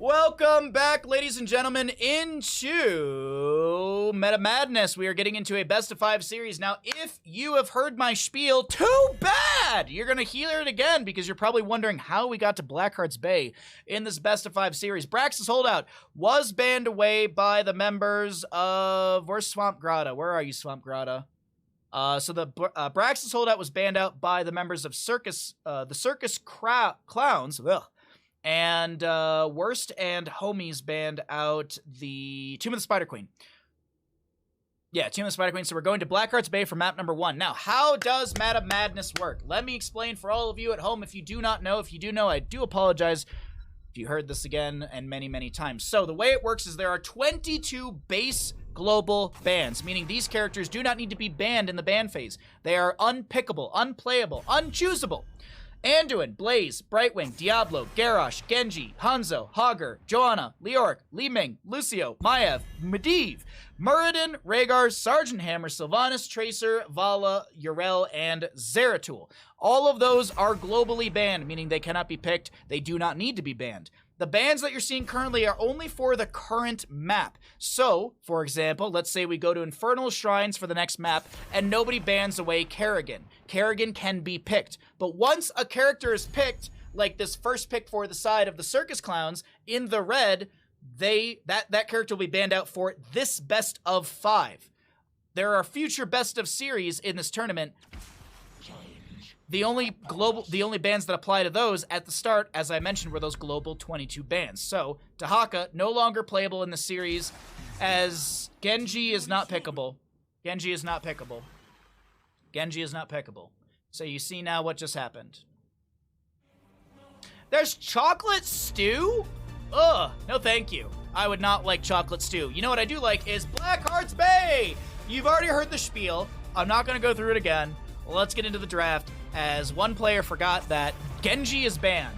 Welcome back, ladies and gentlemen, into Meta Madness. We are getting into a best of 5 series. Now, if you have heard my spiel, too bad! You're going to hear it again because you're probably wondering how we got to Blackheart's Bay in this best of 5 series. Brax's Holdout was banned away by the members of... Where's Swamp Grotto? Where are you, Swamp Grotto? So the Brax's Holdout was banned out by the members of the Circus Clowns. Ugh. And Worst and Homies banned out the Tomb of the Spider Queen. Yeah, Tomb of the Spider Queen. So we're going to Blackheart's Bay for map number 1. Now, how does Meta Madness work? Let me explain for all of you at home if you do not know. If you do know, I do apologize if you heard this again and many, many times. So the way it works is there are 22 base global bans, meaning these characters do not need to be banned in the ban phase. They are unpickable, unplayable, unchoosable. Anduin, Blaze, Brightwing, Diablo, Garrosh, Genji, Hanzo, Hogger, Joanna, Leoric, Li Ming, Lucio, Maiev, Medivh, Muradin, Rhaegar, Sergeant Hammer, Sylvanas, Tracer, Vala, Yrel, and Zeratul. All of those are globally banned, meaning they cannot be picked. They do not need to be banned. The bans that you're seeing currently are only for the current map. So, for example, let's say we go to Infernal Shrines for the next map, and nobody bans away Kerrigan. Kerrigan can be picked. But once a character is picked, like this first pick for the side of the Circus Clowns, in the red, that character will be banned out for this best of 5. There are future best of series in this tournament. The only bans that apply to those at the start, as I mentioned, were those global 22 bans. So, Dahaka, no longer playable in the series, as Genji is not pickable. Genji is not pickable. Genji is not pickable. So you see now what just happened. There's chocolate stew? Ugh, no thank you. I would not like chocolate stew. You know what I do like is Blackheart's Bay! You've already heard the spiel. I'm not going to go through it again. Let's get into the draft, as one player forgot that Genji is banned.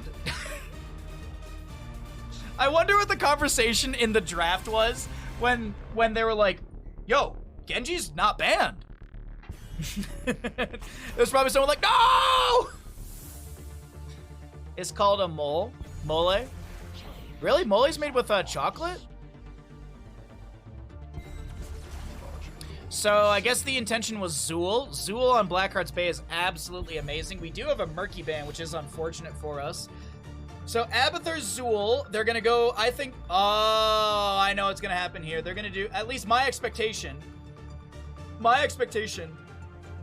I wonder what the conversation in the draft was when they were like, yo, Genji's not banned. There's probably someone like, no! It's called a mole. Mole? Really? Mole's made with chocolate? So I guess the intention was Zool. Zool on Blackheart's Bay is absolutely amazing. We do have a Murky ban, which is unfortunate for us. So Abathur Zool, they're going to go, I think, oh, I know what's going to happen here. They're going to do, at least my expectation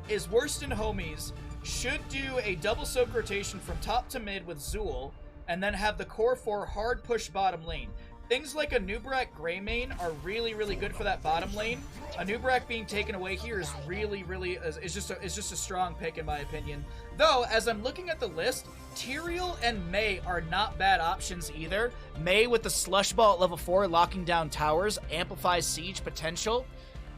is Worst and Homies should do a double soak rotation from top to mid with Zool, and then have the core 4 hard push bottom lane. Things like a Nubrak Greymane are really, really good for that bottom lane. A Nubrak being taken away here is really, is just a strong pick in my opinion. Though, as I'm looking at the list, Tyrael and Mei are not bad options either. Mei with the Slush Ball at level 4, locking down towers, amplifies siege potential.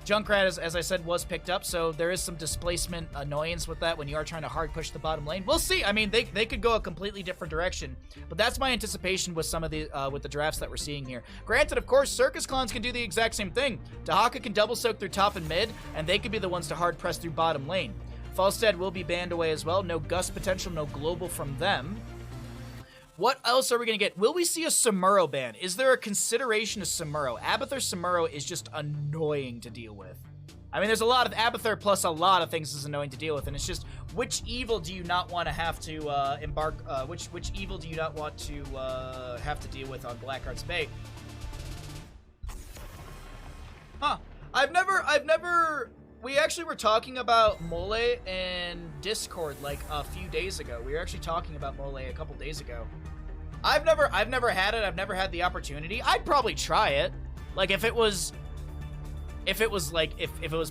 Junkrat, as I said, was picked up, so there is some displacement annoyance with that when you are trying to hard push the bottom lane. We'll see. I mean, they could go a completely different direction, but that's my anticipation with some of the with the drafts that we're seeing here. Granted, of course, Circus Clowns can do the exact same thing. Dahaka can double soak through top and mid, and they could be the ones to hard press through bottom lane. Falstad will be banned away as well. No Gust potential, no global from them. What else are we going to get? Will we see a Samuro ban? Is there a consideration of Samuro? Abathur Samuro is just annoying to deal with. I mean, there's a lot of Abathur plus a lot of things is annoying to deal with, and it's just, which evil do you not want to have to which evil do you not want to have to deal with on Blackheart's Bay? Huh. We actually were talking about Mole in Discord like a few days ago. We were actually talking about Mole a couple days ago. I've never had it. I've never had the opportunity. I'd probably try it. Like if it was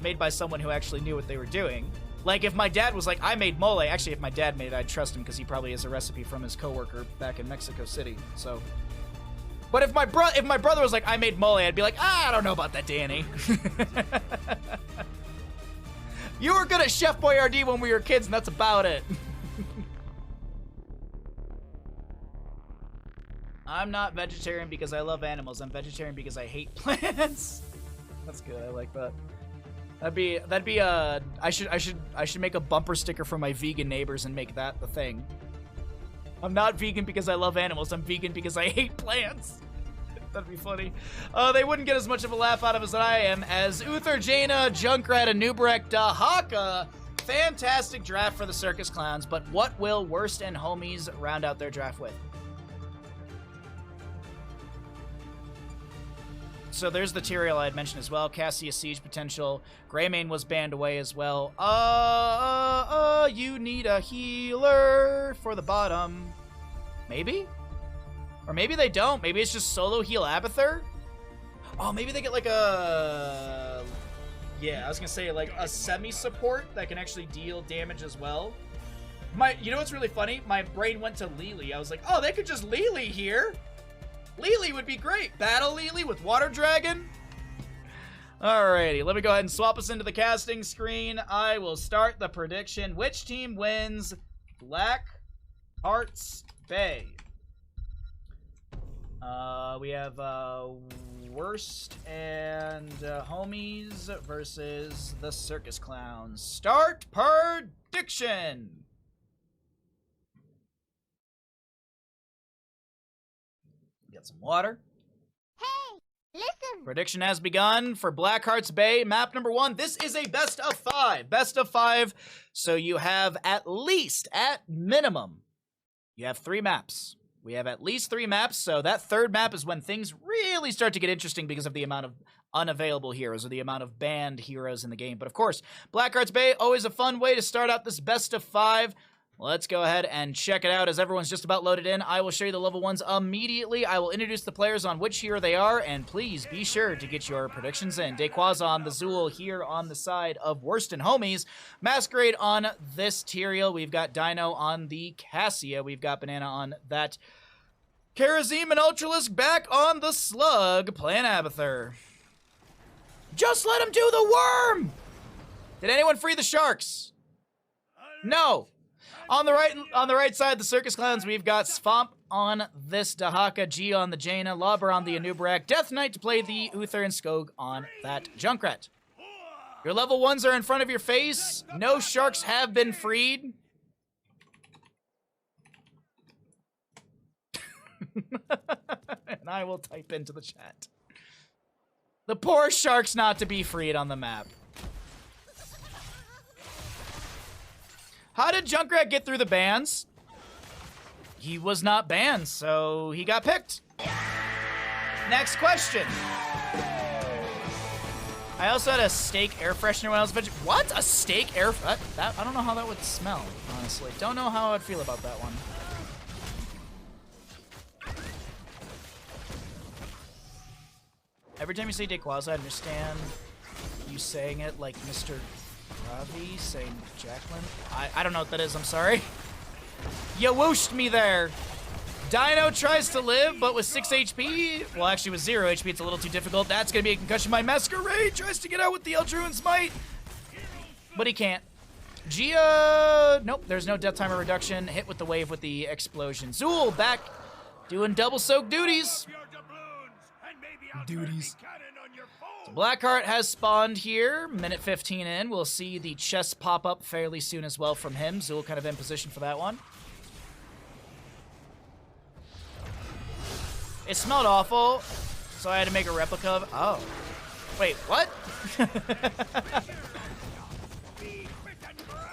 made by someone who actually knew what they were doing. Like if my dad was like, I made Mole. Actually, if my dad made it, I'd trust him because he probably has a recipe from his coworker back in Mexico City. So, but if my brother was like, I made Mole, I'd be like, I don't know about that, Danny. You were good at Chef Boyardee when we were kids, and that's about it. I'm not vegetarian because I love animals. I'm vegetarian because I hate plants. That's good. I like that. That'd be I should make a bumper sticker for my vegan neighbors and make that the thing. I'm not vegan because I love animals. I'm vegan because I hate plants. That'd be funny. They wouldn't get as much of a laugh out of us as I am, as Uther, Jaina, Junkrat, Anubrek, Dahaka. Fantastic draft for the Circus Clowns, but what will Worst and Homies round out their draft with? So there's the Tyrael I had mentioned as well. Cassia Siege potential. Greymane was banned away as well. You need a healer for the bottom. Maybe? Or maybe they don't. Maybe it's just solo heal Abathur? Oh, maybe they get like a... Yeah, I was gonna say like a semi-support that can actually deal damage as well. You know what's really funny? My brain went to Lily. I was like, oh, they could just Lily here. Lily would be great. Battle Lily with Water Dragon. Alrighty, let me go ahead and swap us into the casting screen. I will start the prediction. Which team wins Black Hearts Bay? We have Worst and Homies versus the Circus Clowns. Start prediction. Get some water. Hey, listen. Prediction has begun for Black Hearts Bay, map number 1. This is a best of 5. Best of 5. So you have at minimum, you have 3 maps. We have at least 3 maps, so that third map is when things really start to get interesting because of the amount of unavailable heroes or the amount of banned heroes in the game. But of course, Black Hearts Bay, always a fun way to start out this best of 5. Let's go ahead and check it out. As everyone's just about loaded in, I will show you the level 1s immediately. I will introduce the players on which hero they are, and please be sure to get your predictions in. Dequazon, the Zool here on the side of Worst and Homies. Masquerade on this Tyrael. We've got Dino on the Cassia. We've got Banana on that Karazim, and Ultralisk back on the Slug, playing Abathur. Just let him do the worm! Did anyone free the sharks? No. On the right side, the Circus Clowns, we've got Svamp on this Dahaka, G on the Jaina, Lobber on the Anubarak, Death Knight to play the Uther, and Skog on that Junkrat. Your level 1s are in front of your face. No sharks have been freed. And I will type into the chat. The poor sharks not to be freed on the map. How did Junkrat get through the bans? He was not banned, so he got picked. Next question. I also had a steak air freshener when I was vegetarian. What? A steak air... That I don't know how that would smell, honestly. Don't know how I'd feel about that one. Every time you say Dequaza, I understand you saying it like Mr. Ravi saying Jacqueline. I don't know what that is, I'm sorry. You whooshed me there. Dino tries to live, but with 6 HP, well, actually with 0 HP, it's a little too difficult. That's going to be a concussion by Masquerade. Tries to get out with the Eldruin Smite, but he can't. Gia, nope, there's no death timer reduction. Hit with the wave with the explosion. Zool back doing double soak duties. So Blackheart has spawned here. Minute 15 in. We'll see the chest pop up fairly soon as well from him. Zool kind of in position for that one. It smelled awful, so I had to make a replica of... Oh. Wait, what?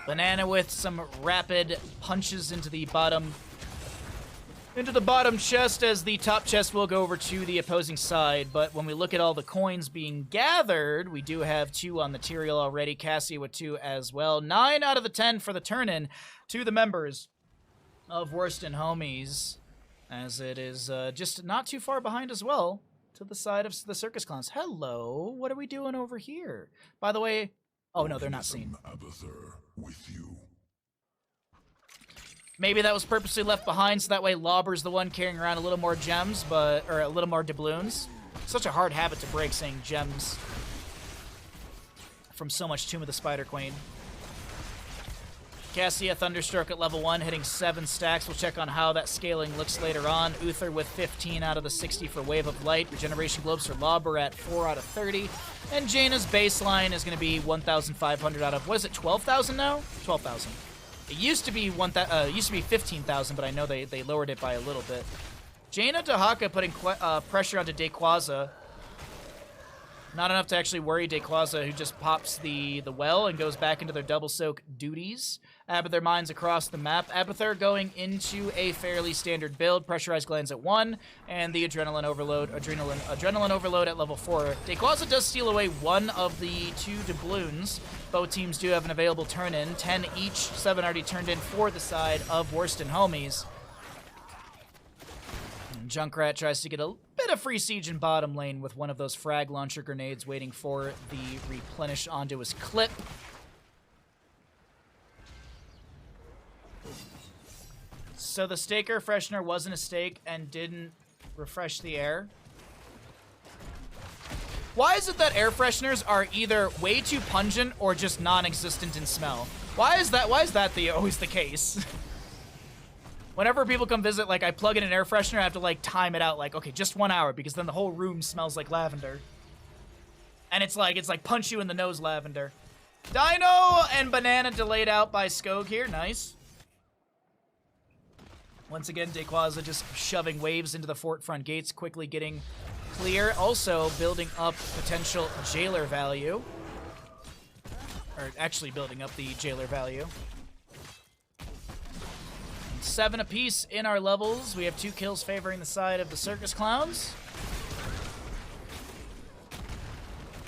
Banana with some rapid punches into the bottom chest, as the top chest will go over to the opposing side. But when we look at all the coins being gathered, we do have 2 on the Tyrael already. Cassie with 2 as well. 9 out of the 10 for the turn-in to the members of Worst and Homies, as it is just not too far behind as well to the side of the Circus Clowns. Hello, what are we doing over here? By the way, oh no, they're not seen. Abathur with you. Maybe that was purposely left behind so that way Lobber's the one carrying around a little more gems, or a little more doubloons. Such a hard habit to break, saying gems from so much Tomb of the Spider Queen. Cassia Thunderstroke at level 1, hitting 7 stacks. We'll check on how that scaling looks later on. Uther with 15 out of the 60 for Wave of Light. Regeneration Globes for Lobber at 4 out of 30. And Jaina's baseline is going to be 1,500 out of, what is it, 12,000 now? 12,000. It used to be 15,000, but I know they lowered it by a little bit. Jaina Dahaka putting pressure onto Dayquaza. Not enough to actually worry Dayquaza, who just pops the well and goes back into their double soak duties. Abathur mines across the map. Abathur going into a fairly standard build. Pressurized glands at 1, and the adrenaline overload at level 4. Dayquaza does steal away one of the 2 doubloons. Both teams do have an available turn-in. 10 each, 7 already turned in for the side of Worston Homies. Junkrat tries to get a bit of free siege in bottom lane with one of those frag launcher grenades waiting for the replenish onto his clip. So the Staker Freshener wasn't a stake and didn't refresh the air. Why is it that air fresheners are either way too pungent or just non-existent in smell? Why is that always the case? Whenever people come visit, like, I plug in an air freshener, I have to, like, time it out, like, okay, just 1 hour, because then the whole room smells like lavender. And it's like punch you in the nose lavender. Dino and Banana delayed out by Skog here. Nice. Once again, Dayquaza just shoving waves into the fort front gates, quickly getting clear. Also building up potential jailer value. Or actually building up the jailer value. 7 apiece in our levels. We have 2 kills favoring the side of the Circus Clowns.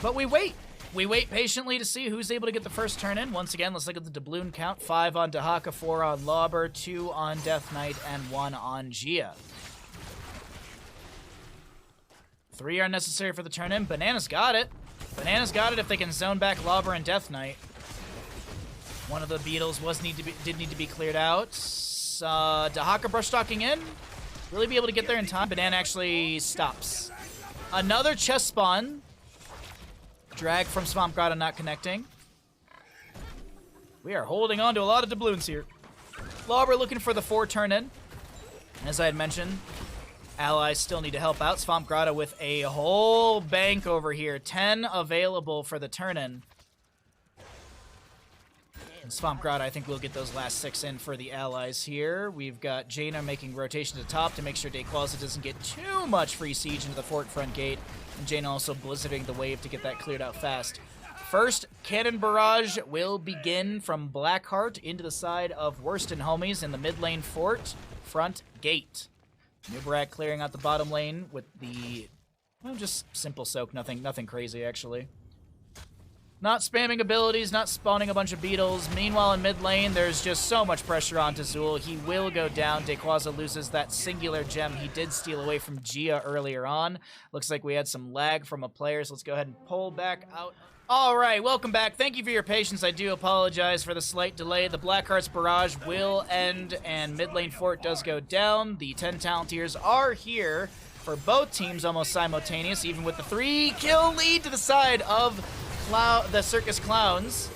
But we wait. We wait patiently to see who's able to get the first turn in. Once again, let's look at the doubloon count. 5 on Dahaka, 4 on Lauber, 2 on Death Knight, and 1 on Gia. 3 are necessary for the turn in. Banana's got it. Banana's got it if they can zone back Lauber and Death Knight. One of the beetles did need to be cleared out. Dahaka brush stalking in. Really be able to get there in time. Banana actually stops. Another chest spawn. Drag from Swamp Grotto not connecting. We are holding on to a lot of doubloons here. Lauber looking for the 4 turn in. As I had mentioned, allies still need to help out. Swamp Grotto with a whole bank over here. 10 available for the turn in. Swamp Grotto, I think we'll get those last 6 in for the allies here. We've got Jaina making rotation to top to make sure Dayquaza doesn't get too much free siege into the fort front gate. And Jaina also blizzarding the wave to get that cleared out fast. First cannon barrage will begin from Blackheart into the side of Worston Homies in the mid lane fort front gate. Nubarak clearing out the bottom lane with the, well, just simple soak, nothing crazy actually. Not spamming abilities, not spawning a bunch of beetles. Meanwhile, in mid lane, there's just so much pressure onto Zul. He will go down. Dayquaza loses that singular gem he did steal away from Gia earlier on. Looks like we had some lag from a player, so let's go ahead and pull back out. All right, welcome back. Thank you for your patience. I do apologize for the slight delay. The Blackheart's barrage will end, and mid lane fort does go down. The 10 Talontiers are here for both teams almost simultaneous, even with the 3-kill lead to the side of the Circus Clowns.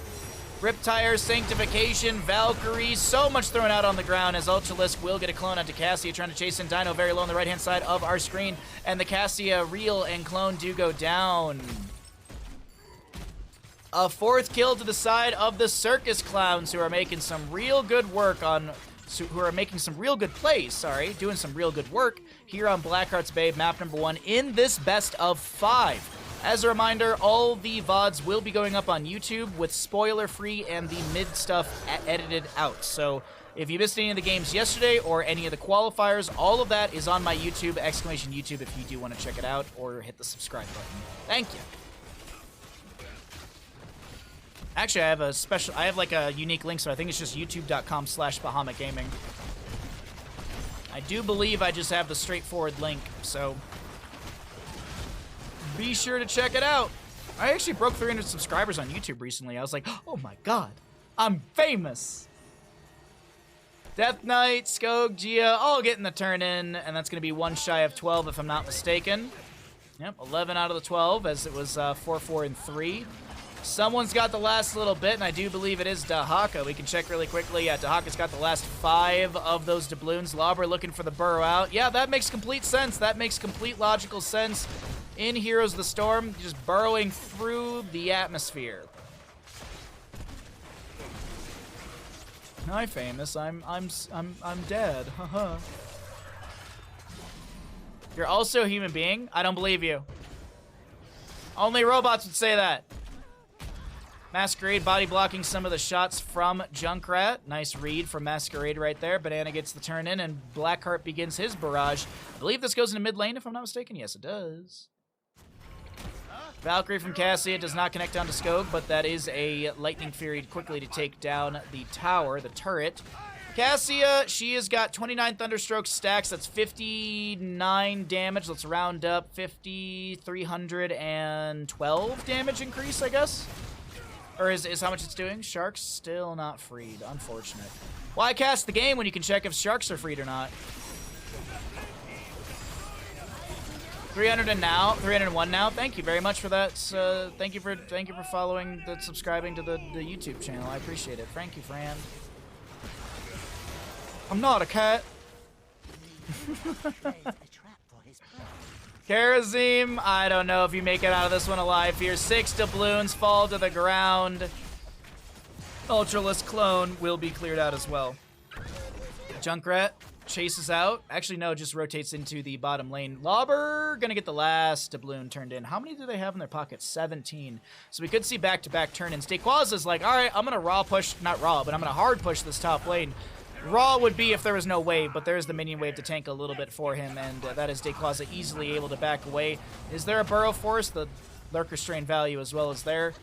Riptire, Sanctification, Valkyrie, so much thrown out on the ground as Ultralisk will get a clone onto Cassia, trying to chase in Dino very low on the right-hand side of our screen, and the Cassia reel and clone do go down. A 4th kill to the side of the Circus Clowns, who are making some real good work on, doing some real good work here on Blackheart's Bay, map number 1 in this best of 5. As a reminder, all the VODs will be going up on YouTube with spoiler-free and the mid stuff edited out. So if you missed any of the games yesterday or any of the qualifiers, all of that is on my YouTube, !YouTube, if you do want to check it out, or hit the subscribe button. Thank you. Actually, I have like a unique link, so I think it's just youtube.com/BahamutGaming. I do believe I just have the straightforward link, so be sure to check it out. I actually broke 300 subscribers on YouTube recently. I was like, oh my god, I'm famous. Death Knight, Skog, Gia, all getting the turn in, and that's going to be 1 shy of 12 if I'm not mistaken. Yep, 11 out of the 12, as it was 4, 4, and 3. Someone's got the last little bit, and I do believe it is Dahaka. We can check really quickly. Yeah, Dahaka's got the last 5 of those doubloons. Lauber looking for the burrow out. Yeah, that makes complete sense. That makes complete logical sense. In Heroes of the Storm, just burrowing through the atmosphere. Hi, famous. I'm dead. Haha. You're also a human being? I don't believe you. Only robots would say that. Masquerade body blocking some of the shots from Junkrat. Nice read from Masquerade right there. Banana gets the turn in, and Blackheart begins his barrage. I believe this goes into mid lane, if I'm not mistaken. Yes, it does. Valkyrie from Cassia does not connect down to Skog, but that is a Lightning Fury quickly to take down the tower, the turret. Cassia, she has got 29 Thunderstroke stacks. That's 59 damage. Let's round up 312 damage increase, I guess. Or is how much it's doing? Sharks still not freed. Unfortunate. Why cast the game when you can check if sharks are freed or not? 301 now. Thank you very much for that. Thank you for following, subscribing to the YouTube channel. I appreciate it. Thank you, Fran. I'm not a cat. Karazim, I don't know if you make it out of this one alive here. 6 doubloons fall to the ground. Ultralisk clone will be cleared out as well. Junkrat chases out. Actually, no, just rotates into the bottom lane. Lobber gonna get the last doubloon turned in. How many do they have in their pocket? 17. So we could see back-to-back turn-ins. Dayquaza's like, all right, I'm gonna raw push, not raw, but I'm gonna hard push this top lane. Raw would be if there was no wave, but there's the minion wave to tank a little bit for him, and that is Dayquaza easily able to back away. Is there a Burrow Force? The Lurker Strain value as well as there.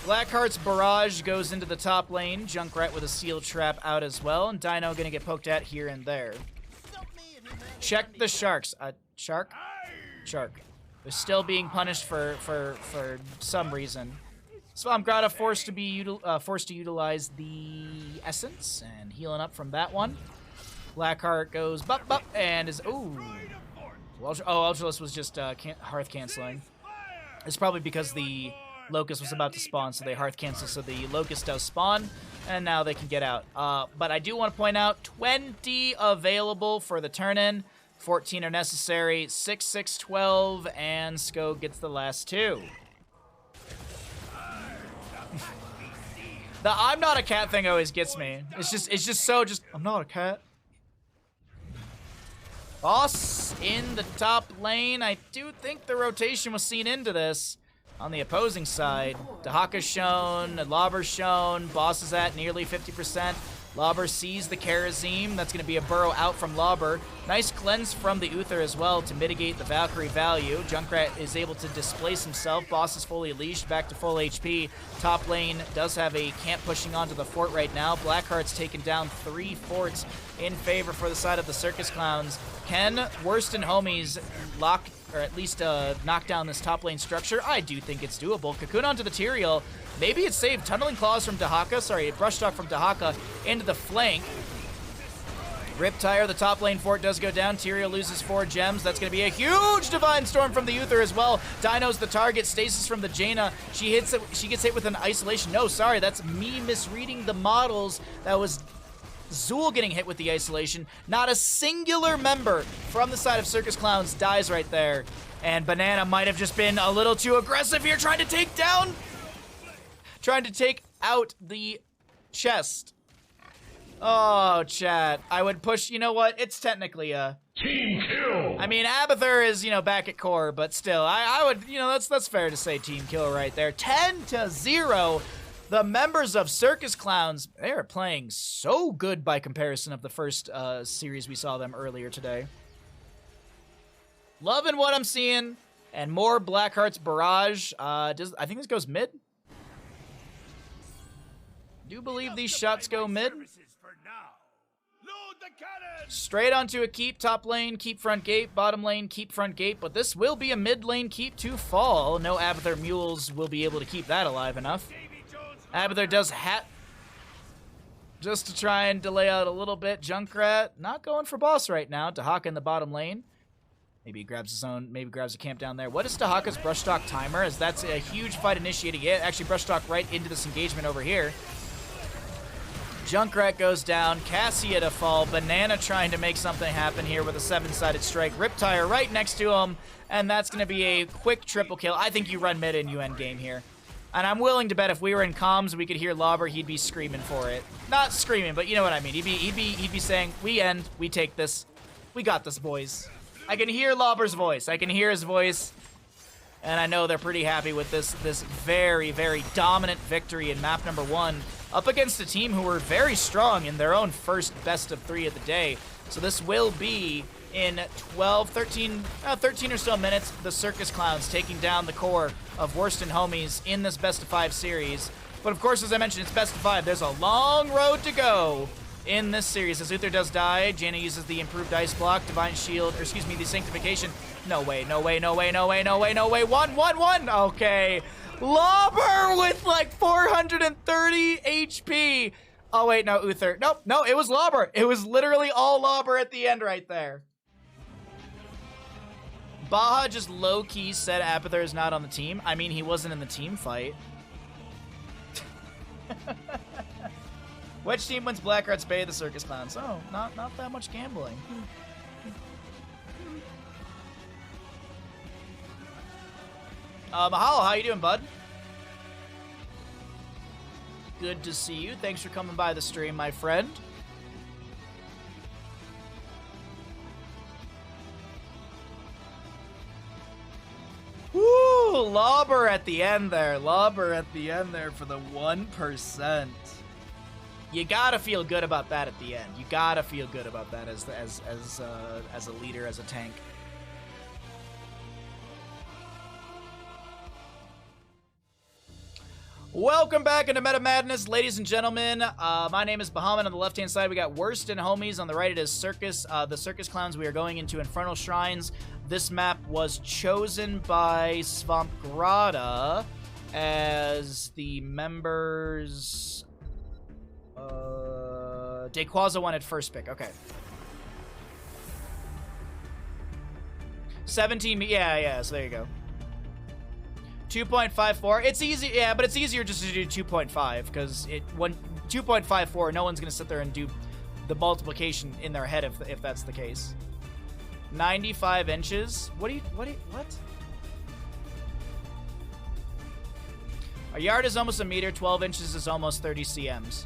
Blackheart's barrage goes into the top lane. Junkrat with a seal trap out as well, and Dino gonna get poked at here and there. Check the sharks. Shark? Shark. They're still being punished for some reason. So I'm Grata forced to utilize the essence and healing up from that one. Blackheart goes bup and is Ultralisk was just hearth canceling. It's probably because the Locust was about to spawn, so they hearth cancel, so the Locust does spawn, and now they can get out. But I do want to point out 20 available for the turn-in. 14 are necessary. 6, 6, 12, and Skog gets the last 2. The I'm not a cat thing always gets me. It's just I'm not a cat. Boss in the top lane. I do think the rotation was seen into this. On the opposing side, Dahaka's shown, Lobber's shown, Boss is at nearly 50%. Lobber sees the Karazim. That's going to be a burrow out from Lobber. Nice cleanse from the Uther as well to mitigate the Valkyrie value. Junkrat is able to displace himself. Boss is fully leashed, back to full HP. Top lane does have a camp pushing onto the fort right now. Blackheart's taken down 3 forts in favor for the side of the Circus Clowns. Can Worston homies lock, or at least knock down this top lane structure? I do think it's doable. Cocoon onto the Tyrael. Maybe it's saved. Tunneling Claws from Dahaka. Sorry, Brushtalk from Dahaka into the flank. Riptire, the top lane fort does go down. Tyrael loses 4 gems. That's going to be a huge Divine Storm from the Uther as well. Dino's the target. Stasis from the Jaina. She gets hit with an isolation. No, sorry, that's me misreading the models. That was Zool getting hit with the isolation. Not a singular member from the side of Circus Clowns dies right there. And Banana might have just been a little too aggressive here, trying to take out the chest. Oh, chat. I would push, you know what? It's technically a Team kill! I mean, Abathur is, back at core, but still, I would, that's fair to say team kill right there. 10-0. The members of Circus Clowns, they are playing so good by comparison of the first series we saw them earlier today. Loving what I'm seeing. And more Blackheart's barrage. I think this goes mid. Do believe these shots go mid. Straight onto a keep, top lane, keep front gate, bottom lane, keep front gate, but this will be a mid lane keep to fall. No Abathur mules will be able to keep that alive enough. Abathur does hat just to try and delay out a little bit. Junkrat not going for boss right now. Dahaka in the bottom lane. Maybe he grabs his own, maybe grabs a camp down there. What is Dahaka's Brushtalk timer? As that's a huge fight initiating it. Actually, Brushtalk right into this engagement over here. Junkrat goes down. Cassia to fall. Banana trying to make something happen here with a 7-sided strike. Riptire right next to him. And that's going to be a quick triple kill. I think you run mid and you end game here. And I'm willing to bet if we were in comms, we could hear Lobber, he'd be screaming for it. Not screaming, but you know what I mean. He'd be saying, we end, we take this. We got this, boys. I can hear Lauber's voice. I can hear his voice. And I know they're pretty happy with this very, very dominant victory in map number 1 up against a team who were very strong in their own first best of 3 of the day. So this will be in 13 or so minutes, the Circus Clowns taking down the core of Worst and Homies in this best of 5 series. But of course, as I mentioned, it's best of 5. There's a long road to go in this series. As Uther does die, Jaina uses the improved ice block, divine shield, or excuse me, the sanctification. No way, no way, no way, no way, no way, no way. 1. Okay. Lauber with like 430 HP. Oh wait, no, Uther. Nope, no, it was Lauber. It was literally all Lauber at the end right there. Baha just low-key said Apather is not on the team. I mean, he wasn't in the team fight. Which team wins Blackheart's Bay? The Circus Clowns. Oh, not that much gambling. Mahalo, how you doing, bud? Good to see you. Thanks for coming by the stream, my friend. Woo! Lauber at the end there. Lauber at the end there for the 1%. You gotta feel good about that at the end. You gotta feel good about that as a leader, as a tank. Welcome back into Meta Madness, ladies and gentlemen. My name is Bahamut. On the left-hand side, we got Worst and Homies. On the right, it is Circus. The Circus Clowns. We are going into Infernal Shrines. This map was chosen by Swamp Grata as the members. Dequaza wanted first pick. Okay. 17. Yeah. So there you go. 2.54. It's easy, yeah, but it's easier just to do 2.5 because when 2.54, no one's gonna sit there and do the multiplication in their head if that's the case. 95 inches. What? A yard is almost a meter. 12 inches is almost 30 cms.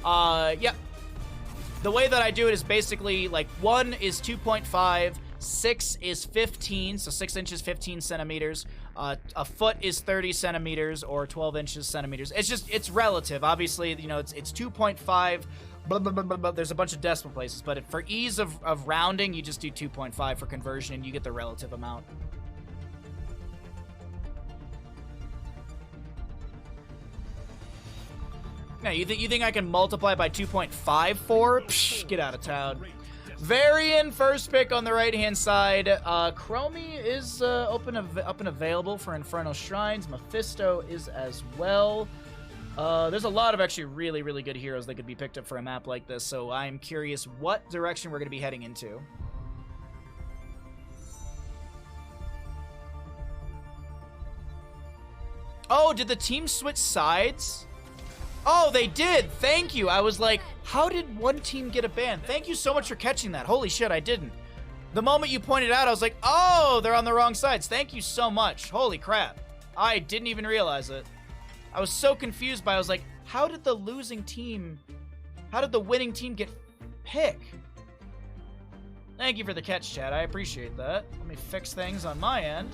Yeah. The way that I do it is basically like 1 is 2.5. 6 is 15, so 6 inches, 15 centimeters. A foot is 30 centimeters or 12 inches centimeters. It's relative. Obviously, you know, it's 2.5. Blah, blah, blah, blah, blah. There's a bunch of decimal places, but for ease of rounding, you just do 2.5 for conversion, and you get the relative amount. Now, you think I can multiply by 2.54? Psh, get out of town. Varian, first pick on the right-hand side. Chromie is up and available for Infernal Shrines. Mephisto is as well. There's a lot of actually really, really good heroes that could be picked up for a map like this, so I'm curious what direction we're going to be heading into. Oh, did the team switch sides? Oh, they did. Thank you. I was like, how did one team get a ban? Thank you so much for catching that. Holy shit, I didn't. The moment you pointed out, I was like, oh, they're on the wrong sides. Thank you so much. Holy crap. I didn't even realize it. I was so confused by, I was like, how did the winning team get pick? Thank you for the catch, chat. I appreciate that. Let me fix things on my end.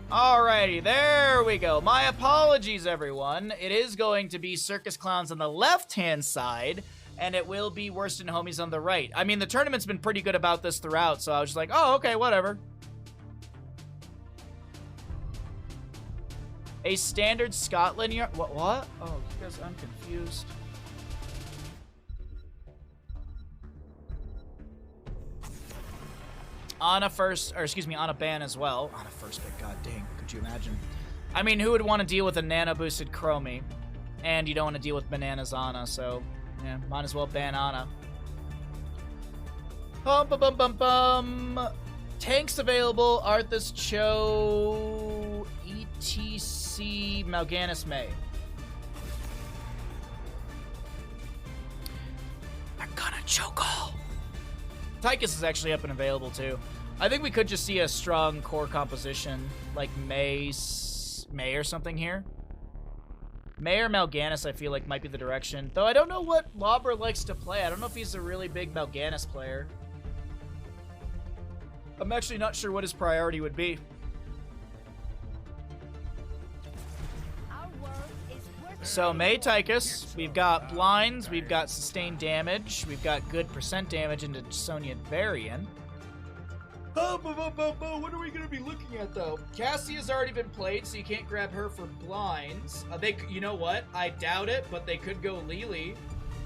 Alrighty, there we go. My apologies, everyone. It is going to be Circus Clowns on the left-hand side, and it will be Worst and Homies on the right. I mean, the tournament's been pretty good about this throughout, so I was just like, oh, okay, whatever. A standard Scotland yard? What? Oh, you guys, I'm confused. On a ban as well. On a first pick, god dang, could you imagine? I mean, who would want to deal with a nano-boosted Chromie? And you don't want to deal with Bananas Ana, so, yeah, might as well ban Ana. Tanks available, Arthas Cho, ETC, Mal'Ganis May. I'm gonna choke all. Tychus is actually up and available too. I think we could just see a strong core composition like May or something here. May or Mal'Ganis, I feel like, might be the direction. Though I don't know what Lauber likes to play. I don't know if he's a really big Mal'Ganis player. I'm actually not sure what his priority would be. So, May Tychus, we've got blinds, we've got sustained damage, we've got good percent damage into Sonya Varian. What are we going to be looking at, though? Cassie has already been played, so you can't grab her for blinds. You know what? I doubt it, but they could go Lily.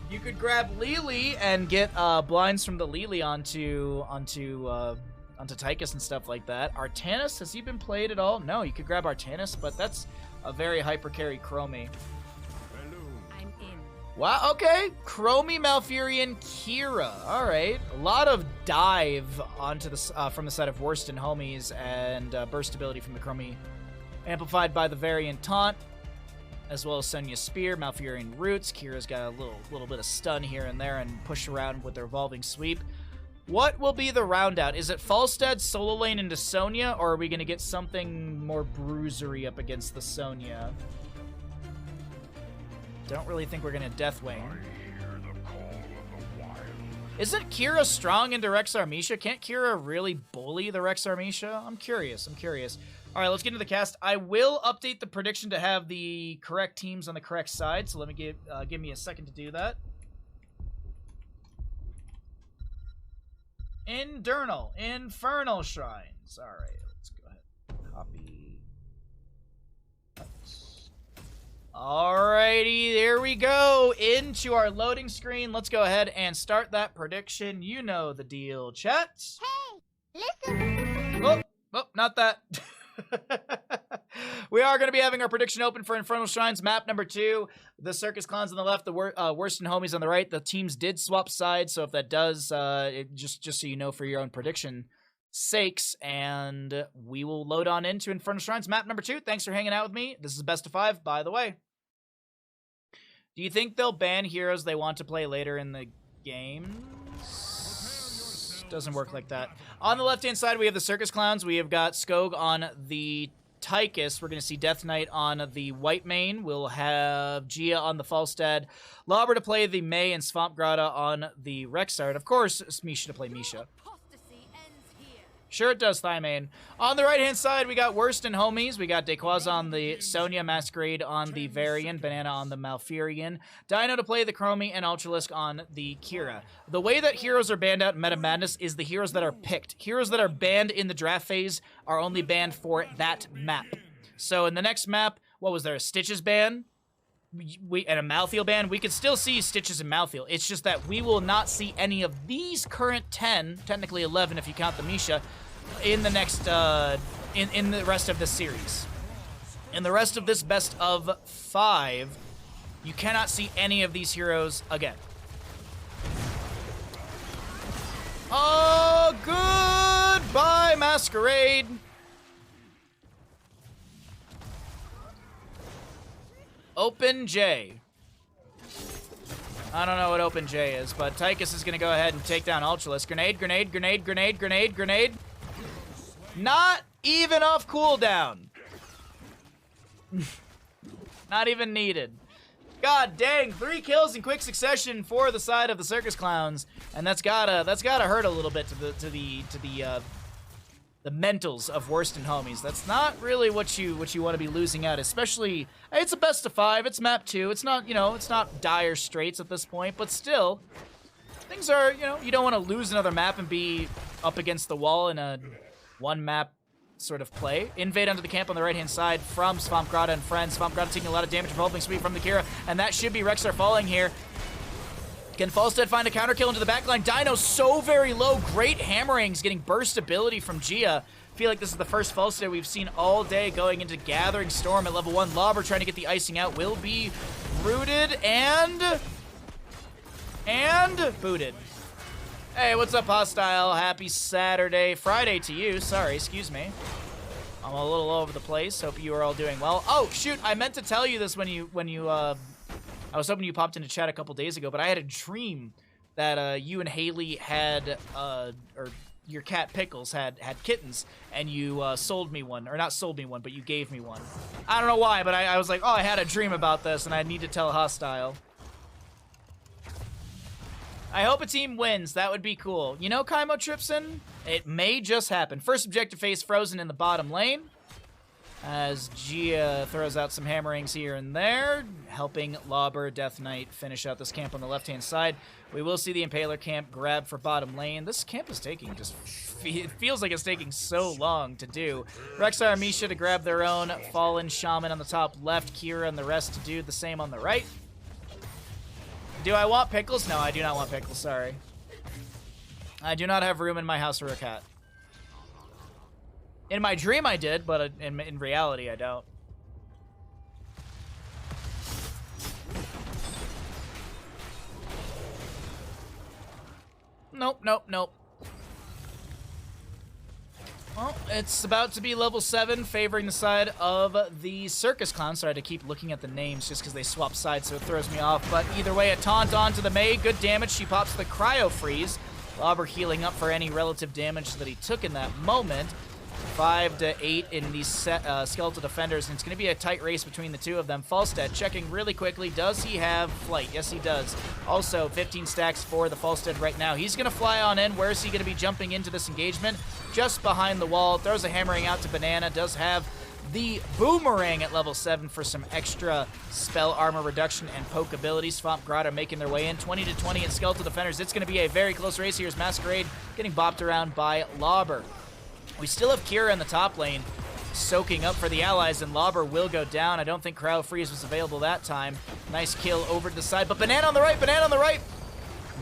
You could grab Lily and get blinds from the Lily onto Tychus and stuff like that. Artanis, has he been played at all? No, you could grab Artanis, but that's a very hyper carry Chromie. Wow, okay. Chromie, Malfurion, Kira. All right. A lot of dive onto the from the side of Worst and Homies, and burst ability from the Chromie. Amplified by the Variant Taunt, as well as Sonya's Spear, Malfurion Roots. Kira's got a little bit of stun here and there and push around with their Evolving Sweep. What will be the round out? Is it Falstad solo lane into Sonya, or are we going to get something more bruisery up against the Sonya? Don't really think we're going to Deathwing. Isn't Kira strong into Rex Armisha? Can't Kira really bully the Rex Armisha? I'm curious. All right, let's get into the cast. I will update the prediction to have the correct teams on the correct side, so let me give me a second to do that. Infernal Shrines. All right, let's go ahead. Copy. Alrighty, there we go. Into our loading screen. Let's go ahead and start that prediction. You know the deal, chat. Hey, listen. Oh, not that. We are going to be having our prediction open for Infernal Shrines, map number 2. The Circus Clowns on the left, the Worst and Homies on the right. The teams did swap sides, so if that does, just so you know for your own prediction sakes, and we will load on into Infernal Shrines, map number 2. Thanks for hanging out with me. This is best of 5, by the way. Do you think they'll ban heroes they want to play later in the game? Doesn't work like that. On the left-hand side, we have the Circus Clowns. We have got Skog on the Tychus. We're going to see Death Knight on the White Mane. We'll have Gia on the Falstad. Lauber to play the May and Swamp Grotto on the Rexard. Of course, it's Misha to play Misha. Sure it does, Thymane. On the right-hand side, we got Worst and Homies. We got Dequaz on the Sonya, Masquerade on the Varian, Banana on the Malfurion, Dino to play the Chromie, and Ultralisk on the Kira. The way that heroes are banned out in Meta Madness is the heroes that are picked. Heroes that are banned in the draft phase are only banned for that map. So in the next map, what was there, a Stitches ban? And a Malthael ban? We could still see Stitches and Malthael. It's just that we will not see any of these current 10, technically 11 if you count the Misha, in the next, in the rest of this series. In the rest of this best of 5, you cannot see any of these heroes again. Oh, goodbye, Masquerade. Open J. I don't know what Open J is, but Tychus is going to go ahead and take down Ultralisk. Grenade, grenade, grenade, grenade, grenade, grenade. Not even off cooldown. Not even needed. God dang, 3 kills in quick succession for the side of the Circus Clowns, and that's gotta hurt a little bit to the mentals of Worst and Homies. That's not really what you want to be losing out, especially, it's a best of 5, it's map 2, it's not, it's not dire straits at this point, but still, things are, you don't want to lose another map and be up against the wall in a one map sort of play. Invade under the camp on the right-hand side from Swamp Grotto and friends. Swamp Grotto taking a lot of damage, Evolving Sweep from the Kira, and that should be Rexar falling here. Can Falstad find a counter kill into the backline? Dino so very low. Great hammerings, getting burst ability from Gia. I feel like this is the first Falstad we've seen all day going into Gathering Storm at level 1. Lauber trying to get the icing out. Will be rooted and booted. Hey, what's up, Hostile? Happy Friday to you. Sorry, excuse me. I'm a little all over the place. Hope you are all doing well. Oh, shoot, I meant to tell you this when you I was hoping you popped into chat a couple days ago, but I had a dream that you and Haley had, or your cat Pickles had kittens, and you sold me one, or not sold me one, but you gave me one. I don't know why, but I was like, oh, I had a dream about this, and I need to tell Hostile. I hope a team wins. That would be cool. You know, Kaimo Tripson? It may just happen. First objective phase frozen in the bottom lane, as Gia throws out some hammerings here and there, helping Lauber, Death Knight finish out this camp on the left-hand side. We will see the Impaler camp grab for bottom lane. This camp is taking it feels like it's taking so long to do. Rexar and Misha to grab their own. Fallen Shaman on the top left. Kira and the rest to do the same on the right. Do I want Pickles? No, I do not want Pickles, sorry. I do not have room in my house for a cat. In my dream I did, but in reality I don't. Nope, nope, nope. Well, it's about to be level 7, favoring the side of the Circus Clown. Sorry to keep looking at the names just because they swap sides, so it throws me off. But either way, a taunt onto the Mei. Good damage. She pops the Cryo Freeze. Lauber healing up for any relative damage that he took in that moment. 5 to 8 in these Skeletal Defenders, and it's going to be a tight race between the two of them. Falstead checking really quickly. Does he have Flight? Yes, he does. Also, 15 stacks for the Falstead right now. He's going to fly on in. Where is he going to be jumping into this engagement? Just behind the wall. Throws a hammering out to Banana. Does have the Boomerang at level 7 for some extra spell armor reduction and poke abilities. Swamp Grotto making their way in. 20 to 20 in Skeletal Defenders. It's going to be a very close race. Here's Masquerade getting bopped around by Lauber. We still have Kira in the top lane, soaking up for the allies, and Lauber will go down. I don't think Cryo Freeze was available that time. Nice kill over to the side, but Banana on the right, Banana on the right!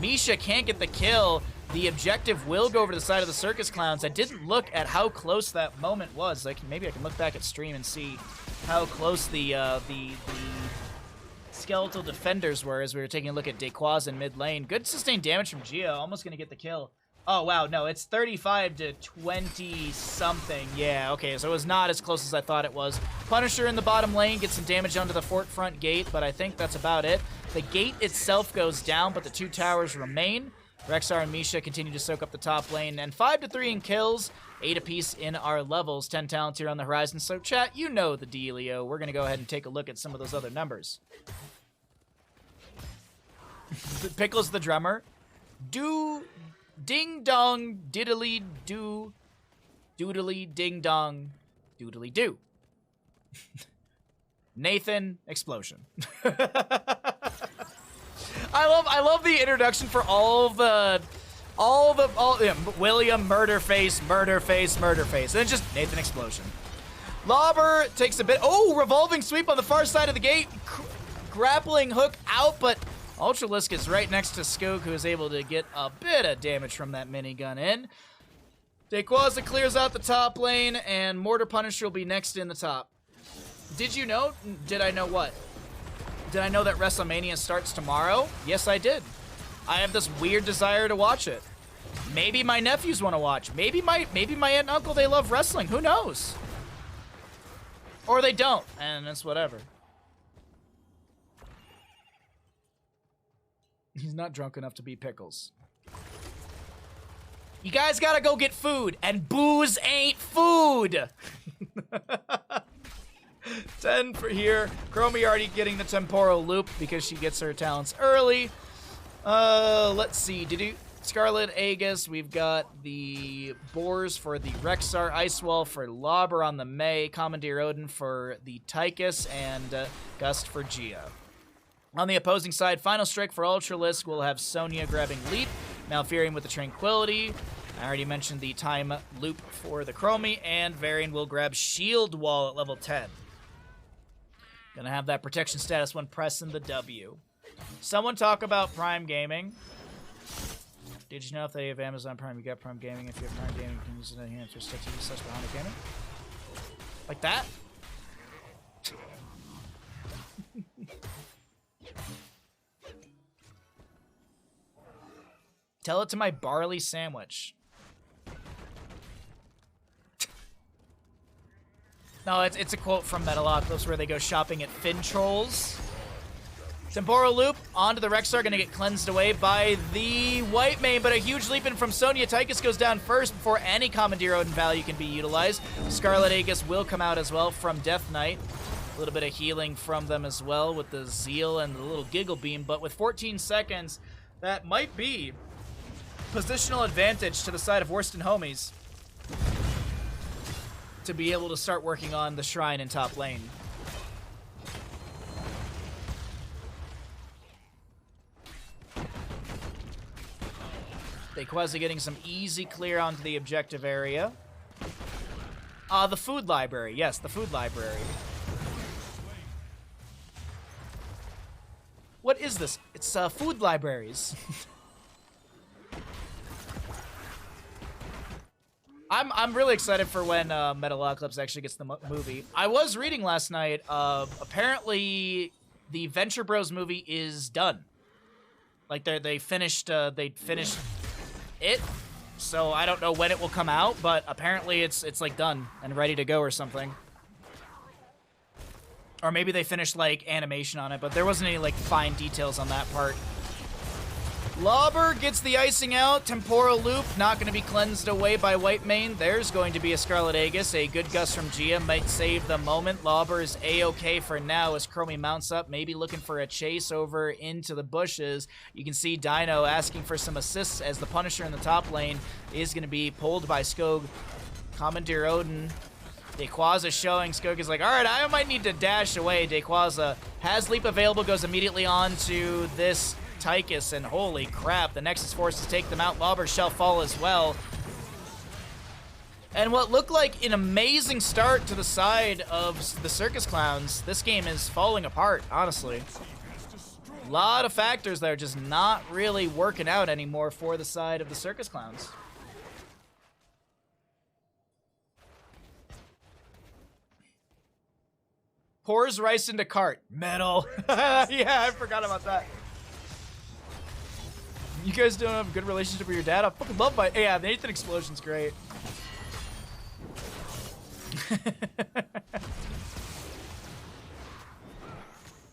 Misha can't get the kill. The objective will go over to the side of the Circus Clowns. I didn't look at how close that moment was. Maybe I can look back at stream and see how close the Skeletal Defenders were as we were taking a look at Dequaz in mid lane. Good sustained damage from Gio, almost gonna get the kill. Oh, wow, no, it's 35 to 20-something. Yeah, okay, so it was not as close as I thought it was. Punisher in the bottom lane gets some damage onto the fort front gate, but I think that's about it. The gate itself goes down, but the 2 towers remain. Rexar and Misha continue to soak up the top lane, and 5 to 3 in kills, 8 apiece in our levels, 10 talents here on the horizon. So, chat, you know the dealio. We're going to go ahead and take a look at some of those other numbers. Pickles the drummer. Ding dong, diddly do, doodly ding dong, doodly do. Nathan, explosion. I love the introduction for all William, murder face, murder face, murder face. And then just Nathan, explosion. Lauber takes a bit. Oh, revolving sweep on the far side of the gate. Grappling hook out, but Ultralisk is right next to Skook, who is able to get a bit of damage from that minigun in. Dequaza clears out the top lane, and Mortar Punisher will be next in the top. Did you know? Did I know what? Did I know that WrestleMania starts tomorrow? Yes, I did. I have this weird desire to watch it. Maybe my nephews want to watch. Maybe my aunt and uncle, they love wrestling. Who knows? Or they don't, and it's whatever. He's not drunk enough to be Pickles. You guys gotta go get food, and booze ain't food! 10 for here. Chromie already getting the temporal loop because she gets her talents early. Let's see. Scarlet Aegis. We've got the Boars for the Rexar, Ice Wall for Lauber on the Mei, Commandeer Odin for the Tychus, and Gust for Gia. On the opposing side, Final Strike for Ultralisk. We'll have Sonya grabbing Leap, Malfurion with the Tranquility. I already mentioned the Time Loop for the Chromie, and Varian will grab Shield Wall at level 10. Gonna have that protection status when pressing the W. Someone talk about Prime Gaming. Did you know if they have Amazon Prime, you got Prime Gaming? If you have Prime Gaming, you can use it in for TV/Bahamut Gaming. Like that? Tell it to my barley sandwich. No, it's a quote from Metalocalypse where they go shopping at Fin Trolls. Temporal Loop onto the Rexar, gonna get cleansed away by the White Mane, but a huge leap in from Sonya. Tychus goes down first before any Commandeer Odin value can be utilized. Scarlet Aegis will come out as well from Death Knight. A little bit of healing from them as well with the Zeal and the little Giggle Beam, but with 14 seconds, that might be positional advantage to the side of Worston Homies to be able to start working on the Shrine in top lane. Quasi getting some easy clear onto the objective area. The food library. Yes, the food library. What is this? It's food libraries. I'm really excited for when Metalocalypse actually gets the movie. I was reading last night. Apparently, the Venture Bros movie is done. Like they finished it, so I don't know when it will come out, but apparently it's like done and ready to go or something. Or maybe they finished like animation on it, but there wasn't any like fine details on that part. Lauber gets the icing out. Temporal Loop not going to be cleansed away by White Mane. There's going to be a Scarlet Aegis. A good gust from Gia might save the moment. Lauber is A-okay for now as Chromie mounts up, maybe looking for a chase over into the bushes. You can see Dino asking for some assists as the Punisher in the top lane is going to be pulled by Skog. Commandeer Odin. Dayquaza showing. Skog is like, all right, I might need to dash away. Dayquaza has leap available, goes immediately on to this Tychus, and holy crap, the Nexus forces take them out. Lauber shall fall as well. And what looked like an amazing start to the side of the Circus Clowns, this game is falling apart, honestly. A lot of factors that are just not really working out anymore for the side of the Circus Clowns. Pours rice into cart. Metal. Yeah, I forgot about that. You guys don't have a good relationship with your dad? I fucking love my... Yeah, the Nathan Explosion's great.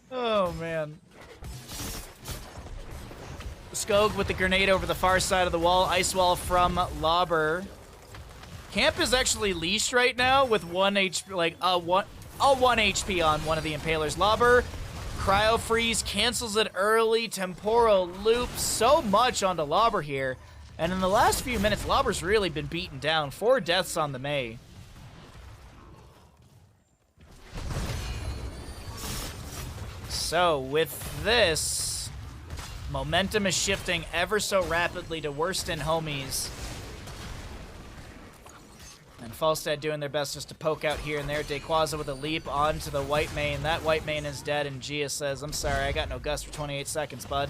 Oh, man. Skog with the grenade over the far side of the wall. Ice wall from Lauber. Camp is actually leashed right now with 1 HP, like, 1 HP on one of the Impalers. Lauber... Cryo Freeze cancels it early. Temporal Loop. So much onto Lauber here. And in the last few minutes, Lauber's really been beaten down. 4 deaths on the Mei. So with this, momentum is shifting ever so rapidly to Worston Homies. And Falstad doing their best just to poke out here and there. Dayquaza with a leap onto the White Mane. That White Mane is dead, and Gia says, I'm sorry, I got no gust for 28 seconds, bud.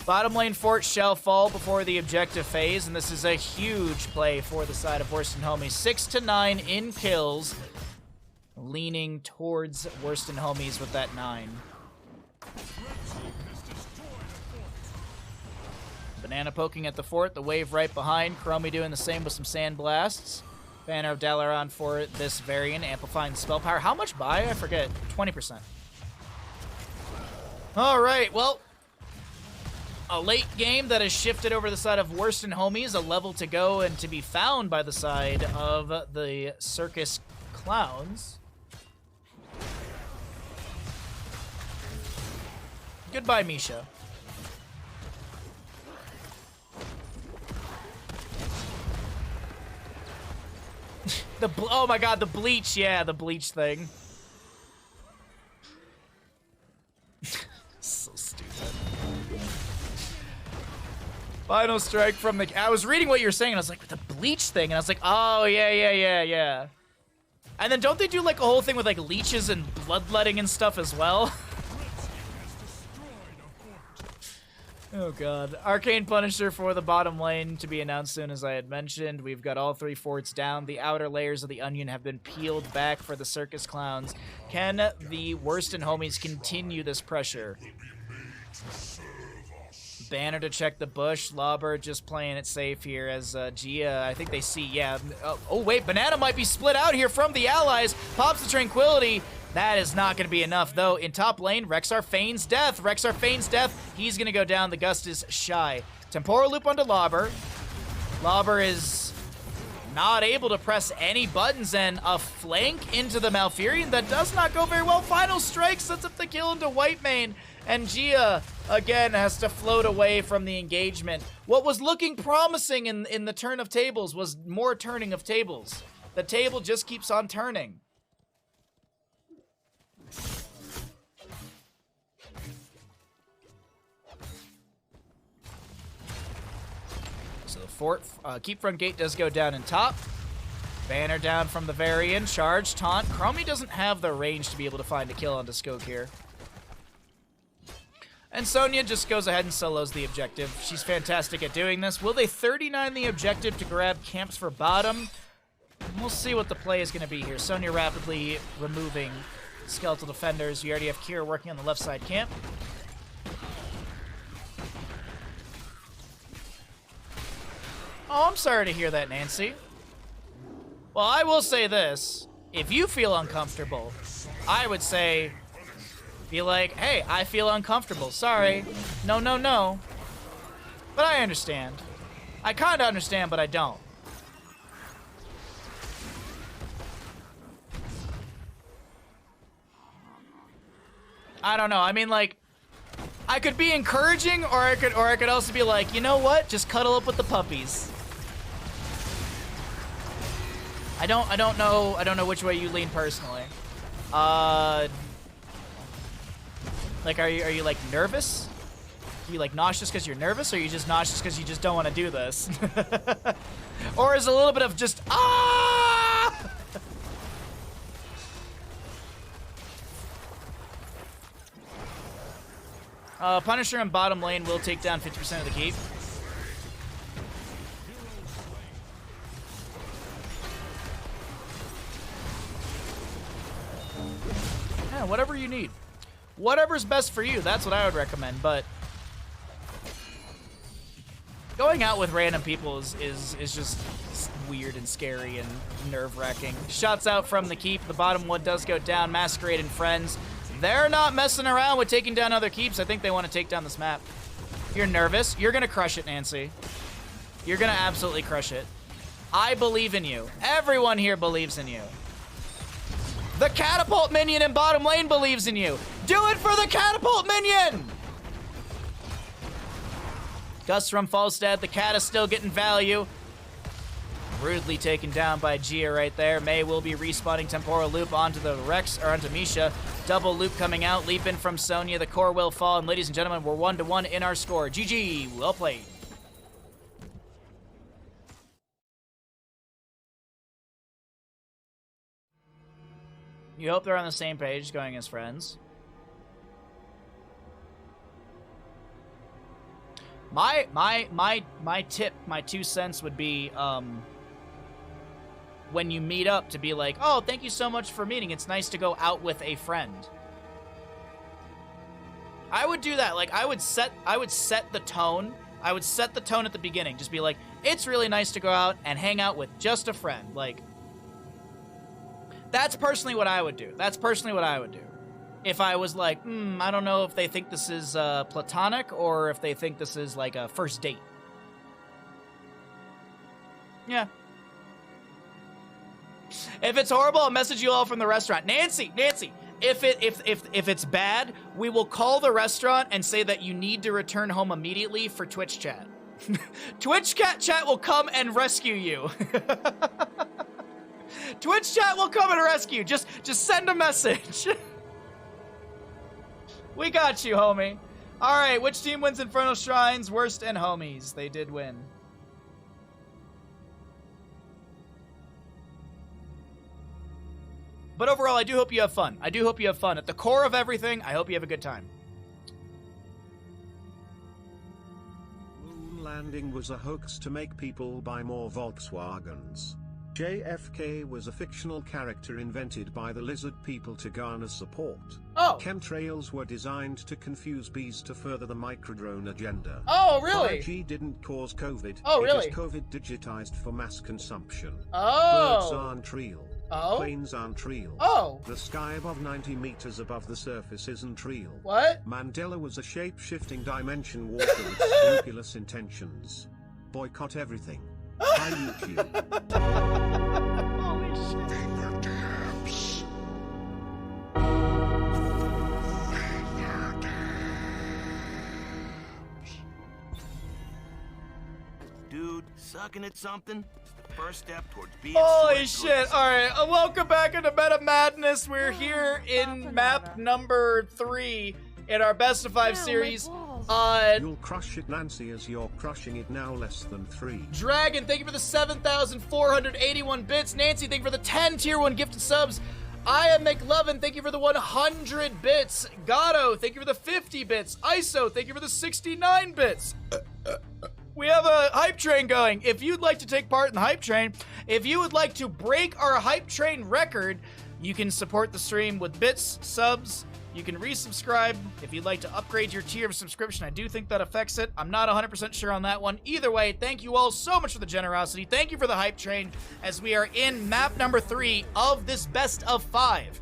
Bottom lane fort shall fall before the objective phase, and this is a huge play for the side of Worston Homies. 6 to 9 in kills, leaning towards Worston Homies with that 9. Banana poking at the fort, the wave right behind. Chromie doing the same with some sand blasts. Banner of Dalaran for this variant, amplifying the spell power. How much buy? I forget. 20%. All right, well, a late game that has shifted over the side of Worston Homies, a level to go and to be found by the side of the Circus Clowns. Goodbye, Misha. Oh my god, the bleach, yeah, the bleach thing. So stupid. Final strike from the... I was reading what you were saying, and I was like, the bleach thing, and I was like, oh, yeah. And then don't they do, like, a whole thing with, like, leeches and bloodletting and stuff as well? Oh god. Arcane Punisher for the bottom lane to be announced soon, as I had mentioned. We've got all 3 forts down. The outer layers of the onion have been peeled back for the Circus Clowns. Can the Worston Homies continue this pressure? Banner to check the bush. Lauber just playing it safe here as Gia, I think they see, yeah. Oh, wait, Banana might be split out here from the allies. Pops the Tranquility. That is not going to be enough, though. In top lane, Rexar feigns death. Rexar feigns death. He's going to go down. The Gust is shy. Temporal Loop onto Lauber. Lauber is not able to press any buttons, and a flank into the Malfurion that does not go very well. Final Strike sets up the kill into Whitemane, and Gia, again, has to float away from the engagement. What was looking promising in the turn of tables was more turning of tables. The table just keeps on turning. So the fort, keep front gate does go down in top. Banner down from the Varian. Charge, taunt. Chromie doesn't have the range to be able to find a kill onto Skok here. And Sonya just goes ahead and solos the objective. She's fantastic at doing this. Will they 39 the objective to grab camps for bottom? We'll see what the play is going to be here. Sonya rapidly removing skeletal defenders. You already have Kira working on the left side camp. Oh, I'm sorry to hear that, Nancy. Well, I will say this. If you feel uncomfortable, I would say, be like, hey, I feel uncomfortable. Sorry. No, no, no. But I understand. I kind of understand, but I don't. I don't know. I mean, like, I could be encouraging, or I could also be like, you know what? Just cuddle up with the puppies. I don't know which way you lean personally. Like, are you like nervous? Are you like nauseous because you're nervous, or are you just nauseous because you just don't want to do this? Or is it a little bit of just ah? Punisher in bottom lane will take down 50% of the keep. Yeah, whatever you need. Whatever's best for you, that's what I would recommend, but going out with random people is just weird and scary and nerve-wracking. Shots out from the keep. The bottom one does go down. Masquerade and friends. They're not messing around with taking down other keeps. I think they want to take down this map. You're nervous. You're going to crush it, Nancy. You're going to absolutely crush it. I believe in you. Everyone here believes in you. The catapult minion in bottom lane believes in you. Do it for the catapult minion! Gus from Falstad. The cat is still getting value. Rudely taken down by Gia right there. Mei will be respawning temporal loop onto the Rex, or onto Misha. Double loop coming out. Leap in from Sonya. The core will fall. And ladies and gentlemen, we're 1-1 in our score. GG. Well played. You hope they're on the same page, going as friends. My tip, my 2 cents would be, when you meet up, to be like, oh, thank you so much for meeting. It's nice to go out with a friend. I would do that. Like, I would set the tone. I would set the tone at the beginning. Just be like, it's really nice to go out and hang out with just a friend. Like, that's personally what I would do. That's personally what I would do. If I was like, I don't know if they think this is platonic or if they think this is like a first date. Yeah. If it's horrible, I'll message you all from the restaurant. Nancy, if it's bad, we will call the restaurant and say that you need to return home immediately for Twitch chat. Twitch chat will come and rescue you. Twitch chat will come and rescue. Just send a message. We got you, homie. All right, which team wins Infernal Shrines? Worst and homies. They did win. But overall, I do hope you have fun. I do hope you have fun. At the core of everything, I hope you have a good time. Moon landing was a hoax to make people buy more Volkswagens. JFK was a fictional character invented by the lizard people to garner support. Oh. Chemtrails were designed to confuse bees to further the microdrone agenda. Oh, really? 5G didn't cause COVID. Oh, really? It is COVID digitized for mass consumption. Oh. Birds aren't real. Oh? Planes aren't real. Oh! The sky above 90 meters above the surface isn't real. What? Mandela was a shape-shifting dimension walker with scrupulous intentions. Boycott everything. Bye YouTube. Holy shit. Fingertips. Dude, sucking at something? It's the first step towards being Holy slick. shit. Alright, welcome back into Meta Madness. We're here in map number 3 in our best of 5 series. You'll crush it, Nancy, as you're crushing it now. Less than 3. Dragon, thank you for the 7,481 bits. Nancy, thank you for the 10 tier 1 gifted subs. I am McLovin, thank you for the 100 bits. Gato, thank you for the 50 bits. ISO, thank you for the 69 bits. We have a hype train going. If you'd like to take part in the hype train, if you would like to break our hype train record, you can support the stream with bits, subs. You can resubscribe. If you'd like to upgrade your tier of subscription, I do think that affects it. I'm not 100% sure on that one. Either way, thank you all so much for the generosity. Thank you for the hype train as we are in map number 3 of this best of 5.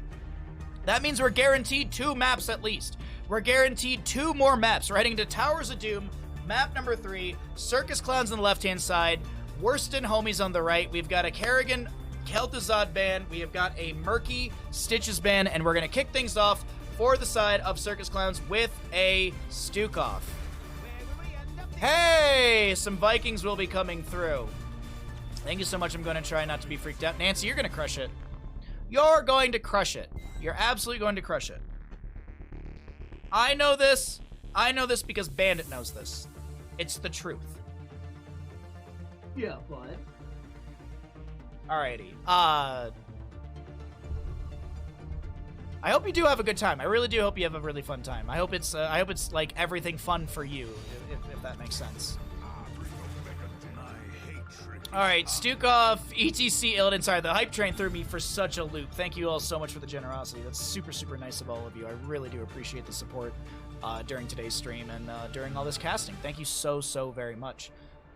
That means we're guaranteed 2 maps at least. We're guaranteed 2 more maps. We're heading to Towers of Doom, map number 3, Circus Clowns on the left-hand side, Worston Homies on the right. We've got a Kerrigan Kel'Thuzad band. We have got a Murky Stitches band, and we're going to kick things off for the side of Circus Clowns with a Stukov. Hey! Some Vikings will be coming through. Thank you so much. I'm going to try not to be freaked out. Nancy, you're going to crush it. You're going to crush it. You're absolutely going to crush it. I know this. I know this because Bandit knows this. It's the truth. Yeah, but... Alrighty. I hope you do have a good time. I really do hope you have a really fun time. I hope it's like everything fun for you, if that makes sense. All right, Stukov, ETC, Illidan. Sorry, the hype train threw me for such a loop. Thank you all so much for the generosity. That's super, super nice of all of you. I really do appreciate the support during today's stream and during all this casting. Thank you so, so very much.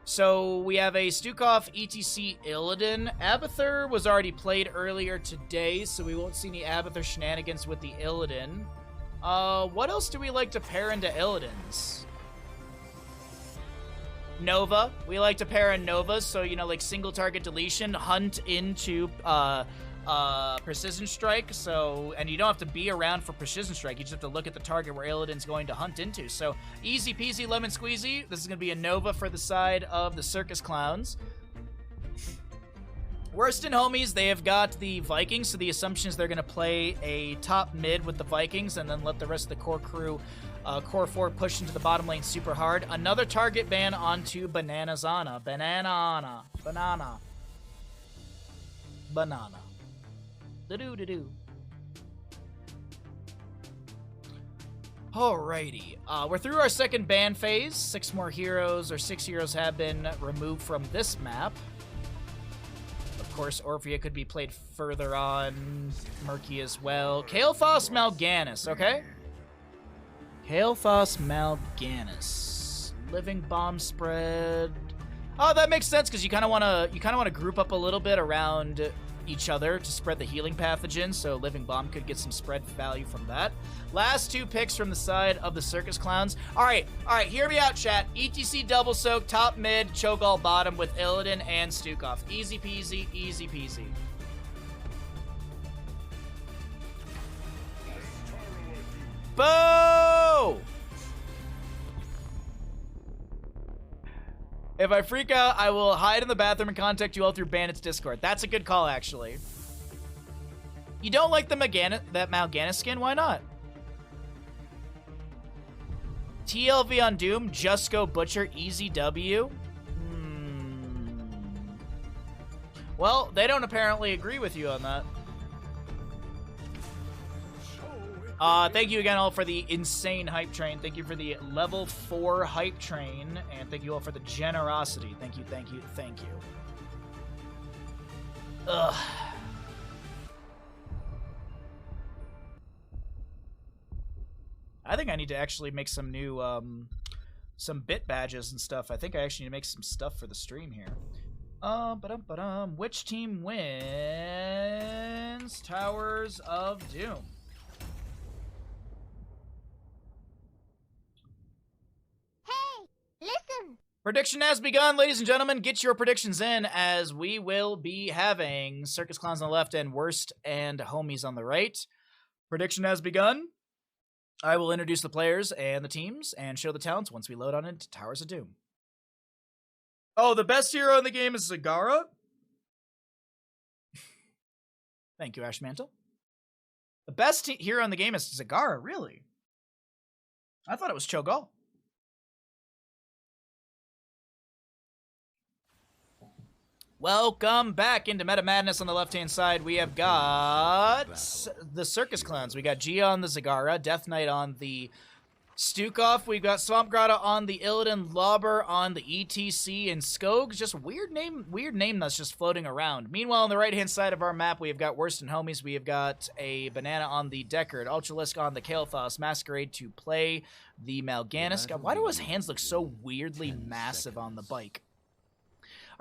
So we have a Stukov, ETC, Illidan. Abathur was already played earlier today, so we won't see any Abathur shenanigans with the Illidan. What else do we like to pair into Illidan's? Nova. We like to pair in Novas, so, you know, like single target deletion, hunt into Precision Strike, so, and you don't have to be around for Precision Strike, you just have to look at the target where Illidan's going to hunt into. So, easy peasy lemon squeezy. This is going to be a Nova for the side of the Circus Clowns. Worston Homies, they have got the Vikings, so the assumption is they're going to play a top mid with the Vikings and then let the rest of the core crew, core 4, push into the bottom lane super hard. Another target ban onto Bananazana. Banana. Do-do-do-do. Alrighty. We're through our second ban phase. 6 more heroes, or 6 heroes have been removed from this map. Of course, Orphea could be played further on. Murky as well. Kael'thas Mal'Ganis, okay? Kael'thas Mal'Ganis. Living bomb spread. Oh, that makes sense because you kind of want to group up a little bit around each other to spread the healing pathogens, so Living Bomb could get some spread value from that. Last 2 picks from the side of the Circus Clowns. All right, hear me out, chat. ETC double soak, top mid, Cho'Gall bottom with Illidan and Stukov. Easy peasy, easy peasy. Boo! If I freak out, I will hide in the bathroom and contact you all through Bandit's Discord. That's a good call, actually. You don't like the Mal'Ganis skin? Why not? TLV on Doom, just go Butcher, easy W. Well, they don't apparently agree with you on that. Thank you again all for the insane hype train. Thank you for the level 4 hype train. And thank you all for the generosity. Thank you, thank you, thank you. Ugh. I think I need to actually make some new, some bit badges and stuff. I think I actually need to make some stuff for the stream here. Which team wins Towers of Doom? Hey, listen. Prediction has begun, ladies and gentlemen. Get your predictions in, as we will be having Circus Clowns on the left and Worst and Homies on the right. Prediction has begun. I will introduce the players and the teams and show the talents once we load on into Towers of Doom. Oh, the best hero in the game is Zagara? Thank you, Ashmantle. The best hero in the game is Zagara, really? I thought it was Cho'Gall. Welcome back into Meta Madness. On the left-hand side, we have got the Circus Clowns. We got Gia on the Zagara, Death Knight on the Stukov. We've got Swamp Grotto on the Illidan, Lauber on the ETC, and Skog. Just weird name that's just floating around. Meanwhile, on the right-hand side of our map, we have got Worst and Homies. We have got a Banana on the Deckard, Ultralisk on the Kael'thas, Masquerade to play the Mal'Ganis. God, why do his hands look so weirdly massive on the bike?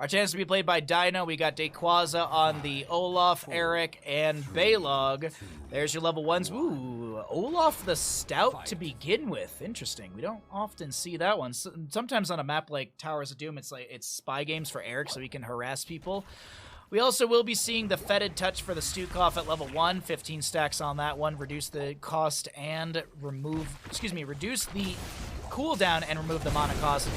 Our chance to be played by Dino. We got Dayquaza on the Olaf, Eric, and Baylog. There's your level 1s. Ooh, Olaf the Stout to begin with. Interesting. We don't often see that one. Sometimes on a map like Towers of Doom, it's spy games for Eric so he can harass people. We also will be seeing the Fetid Touch for the Stukov at level 1. 15 stacks on that one. Reduce the cost and reduce the cooldown and remove the mana cost.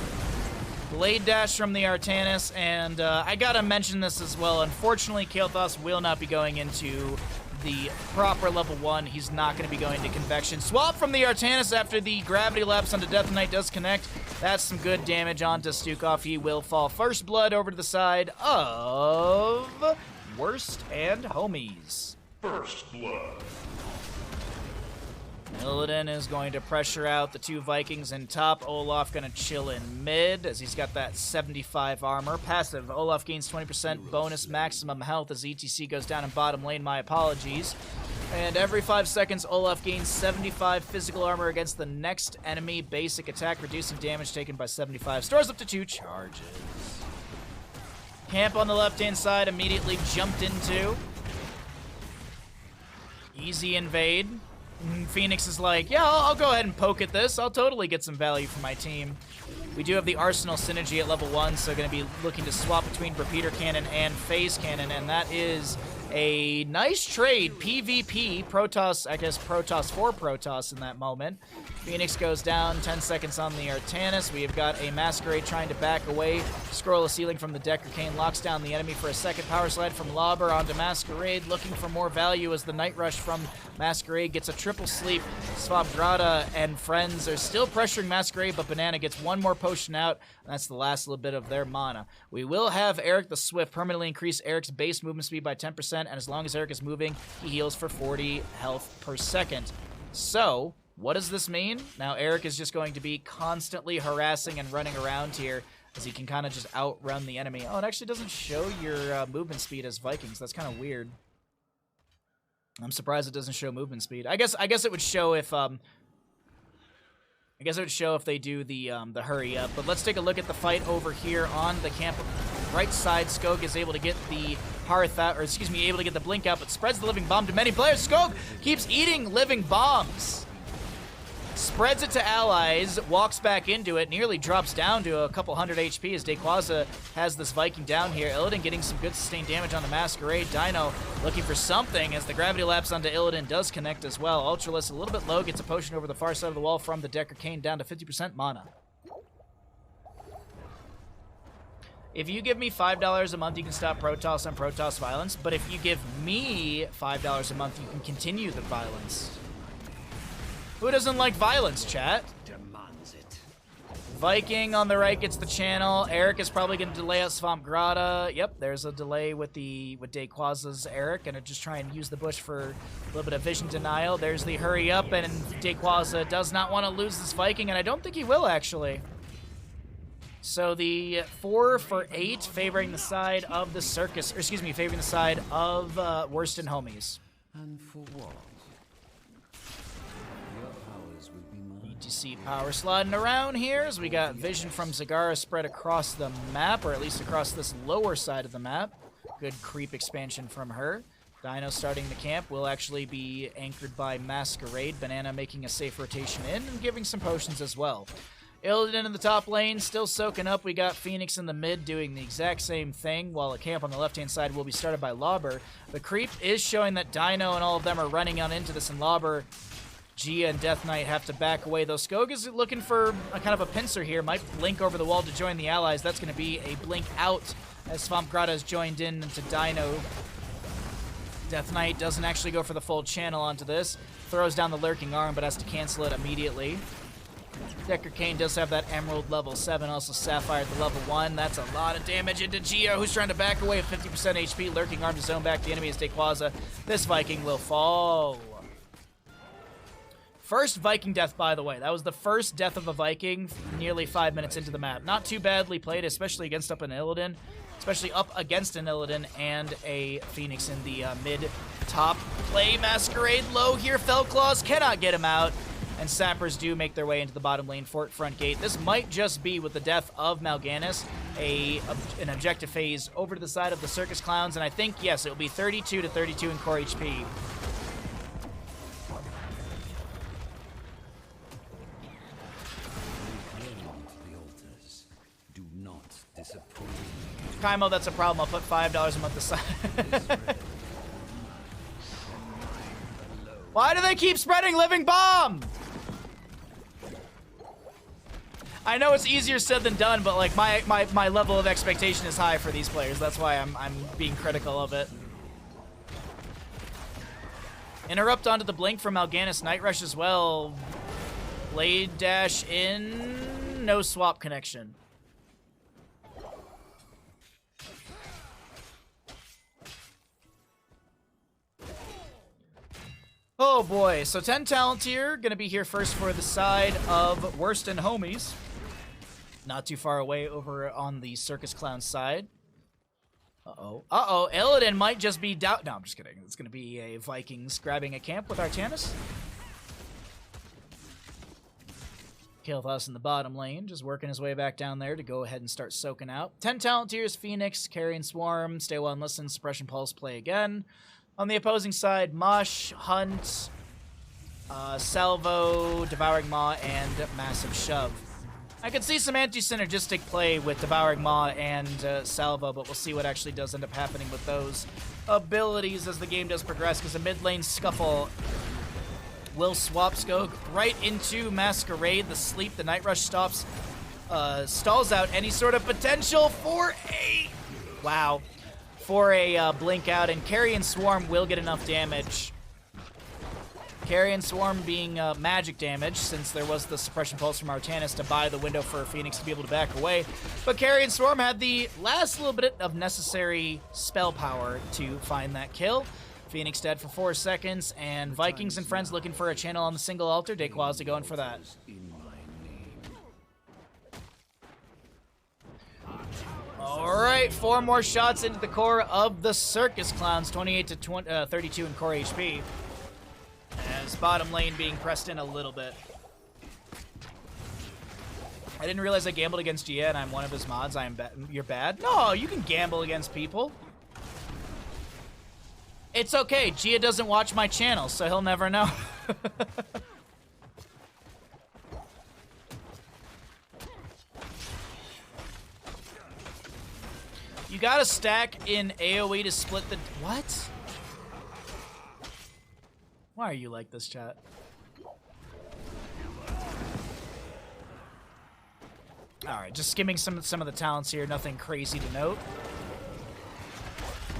Blade Dash from the Artanis, and I gotta mention this as well. Unfortunately, Kael'thas will not be going into the proper level 1. He's not going to be going to Convection. Swap from the Artanis after the Gravity Lapse onto Death Knight does connect. That's some good damage onto Stukov. He will fall. First blood over to the side of Worst and Homies. First blood. Illidan is going to pressure out the two Vikings in top. Olaf going to chill in mid as he's got that 75 armor. Passive, Olaf gains 20% bonus maximum health as ETC goes down in bottom lane. My apologies. And every 5 seconds, Olaf gains 75 physical armor against the next enemy basic attack, reducing damage taken by 75. Stores up to 2 charges. Camp on the left-hand side immediately jumped into. Easy invade. Phoenix is like, yeah, I'll go ahead and poke at this. I'll totally get some value for my team. We do have the Arsenal Synergy at level 1, so going to be looking to swap between Repeater Cannon and Phase Cannon, and that is a nice trade. PvP, Protoss, I guess Protoss for Protoss in that moment. Phoenix goes down, 10 seconds on the Artanis. We have got a Masquerade trying to back away. Scroll of Ceiling from the Decker Cane locks down the enemy for a second. Power Slide from Lauber onto Masquerade, looking for more value as the Night Rush from Masquerade gets a triple sleep. Swap Grotto and friends are still pressuring Masquerade, but Banana gets one more potion out, and that's the last little bit of their mana. We will have Eric the Swift permanently increase Eric's base movement speed by 10%, and as long as Eric is moving, he heals for 40 health per second. So, what does this mean? Now Eric is just going to be constantly harassing and running around here as he can kind of just outrun the enemy. Oh, it actually doesn't show your movement speed as Vikings. That's kind of weird. I'm surprised it doesn't show movement speed. I guess it would show if they do the hurry up. But let's take a look at the fight over here on the camp right side. Skog is able to get the Hearth out, or excuse me, able to get the blink out, but spreads the living bomb to many players. Skog keeps eating living bombs. Spreads it to allies, walks back into it, nearly drops down to a couple hundred HP as Dayquaza has this Viking down here. Illidan getting some good sustained damage on the Masquerade. Dino looking for something as the Gravity Lapse onto Illidan does connect as well. Ultralisk a little bit low, gets a potion over the far side of the wall from the Decker Cane down to 50% mana. If you give me $5 a month, you can stop Protoss and Protoss violence, but if you give me $5 a month, you can continue the violence. Who doesn't like violence, chat? Demands it. Viking on the right gets the channel. Eric is probably going to delay out Swamp Grotto. Yep, there's a delay with Dayquaza's Eric. Gonna just try and use the bush for a little bit of vision denial. There's the hurry up, and Dayquaza does not want to lose this Viking, and I don't think he will, actually. So the 4 for 8 favoring the side of the Circus, or excuse me, favoring the side of Worst and Homies. And for what? ETC see power sliding around here as we got vision from Zagara spread across the map, or at least across this lower side of the map. Good creep expansion from her. Dino starting the camp will actually be anchored by Masquerade. Banana making a safe rotation in and giving some potions as well. Illidan in the top lane, still soaking up. We got Phoenix in the mid doing the exact same thing, while a camp on the left-hand side will be started by Lauber. The creep is showing that Dino and all of them are running on into this, and Lauber, Gia, and Death Knight have to back away, though Skog is looking for a kind of a pincer here. Might blink over the wall to join the allies. That's going to be a blink out as Swamp Grotto has joined in into Dino. Death Knight doesn't actually go for the full channel onto this. Throws down the Lurking Arm, but has to cancel it immediately. Decker Kane does have that Emerald level 7, also Sapphire at the level 1. That's a lot of damage into Gio, who's trying to back away at 50% HP. Lurking Arm to zone back the enemy as Dequaza. This Viking will fall. First Viking death, by the way. That was the first death of a Viking nearly 5 minutes into the map. Not too badly played, especially against an Illidan. Especially up against an Illidan and a Phoenix in the mid-top play. Masquerade low here. Fellclaws cannot get him out. And Sappers do make their way into the bottom lane fort front gate. This might just be, with the death of Mal'Ganis, an objective phase over to the side of the Circus Clowns. And I think, yes, it will be 32 to 32 in core HP. Kaimo, that's a problem. I'll put $5 a month aside. Why do they keep spreading Living Bomb? I know it's easier said than done, but like my level of expectation is high for these players. That's why I'm being critical of it. Interrupt onto the blink from Mal'Ganis. Night Rush as well. Blade dash in. No swap connection. Oh boy, so 10 talent here, gonna be here first for the side of Worston Homies. Not too far away over on the Circus Clown side. Uh-oh, Illidan might just be No, I'm just kidding. It's gonna be a Vikings grabbing a camp with Artanis. Kilthus in the bottom lane, just working his way back down there to go ahead and start soaking out. 10 talent tiers, Phoenix, Carrion Swarm, Stay Well and Listen, Suppression Pulse, play again. On the opposing side, Mush, Hunt, Salvo, Devouring Maw, and Massive Shove. I could see some anti-synergistic play with Devouring Maw and Salvo, but we'll see what actually does end up happening with those abilities as the game does progress, because a mid-lane scuffle will swap Skog right into Masquerade. The sleep, the Night Rush stalls out any sort of potential for a... Wow. For a blink out, and Carrion Swarm will get enough damage. Carrion Swarm being magic damage, since there was the Suppression Pulse from Artanis to buy the window for Phoenix to be able to back away. But Carrion Swarm had the last little bit of necessary spell power to find that kill. Phoenix dead for 4 seconds, and Vikings and friends looking for a channel on the single altar. Dequaza going for that. Alright, 4 more shots into the core of the Circus Clowns, 28 to 32 in core HP. As bottom lane being pressed in a little bit. I didn't realize I gambled against Gia and I'm one of his mods. You're bad? No, you can gamble against people. It's okay, Gia doesn't watch my channel, so he'll never know. You gotta stack in AoE to split the... What? Why are you like this, chat? Alright, just skimming some of the talents here. Nothing crazy to note.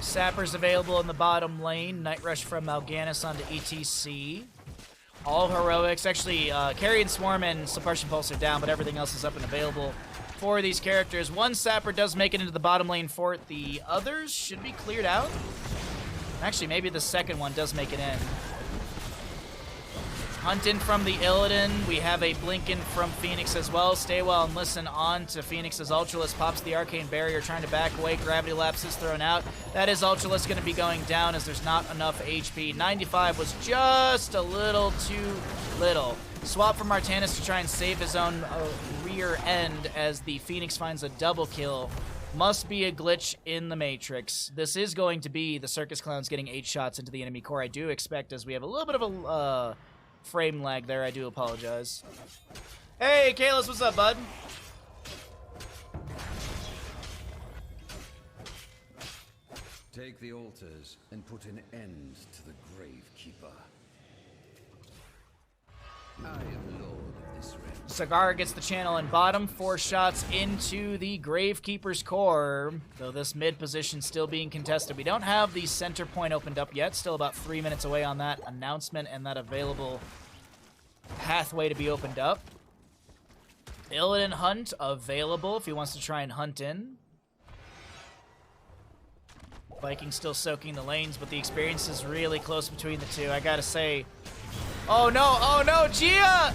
Sappers available in the bottom lane. Night Rush from Mal'Ganis onto ETC. All heroics. Actually, Carrion Swarm and Suppression Pulse are down, but everything else is up and available for these characters. One Sapper does make it into the bottom lane fort. The others should be cleared out. Actually, maybe the second one does make it in. Hunting from the Illidan. We have a Blinken from Phoenix as well. Stay well and listen on to Phoenix's Ultralisk. Pops the Arcane Barrier, trying to back away. Gravity Lapse is thrown out. That is Ultralisk going to be going down as there's not enough HP. 95 was just a little too little. Swap from Artanis to try and save his own rear end as the Phoenix finds a double kill. Must be a glitch in the Matrix. This is going to be the Circus Clowns getting 8 shots into the enemy core. I do expect, as we have a little bit of a frame lag there. I do apologize. Hey, Kalis, what's up, bud? Take the altars and put an end to the Gravekeeper. I am lord of this realm. Zagara gets the channel in bottom. 4 shots into the Gravekeeper's core, though this mid position still being contested. We don't have the center point opened up yet. Still about 3 minutes away on that announcement and that available pathway to be opened up. Illidan Hunt available if he wants to try and hunt in. Viking still soaking the lanes, but the experience is really close between the two. I gotta say, oh no, Gia!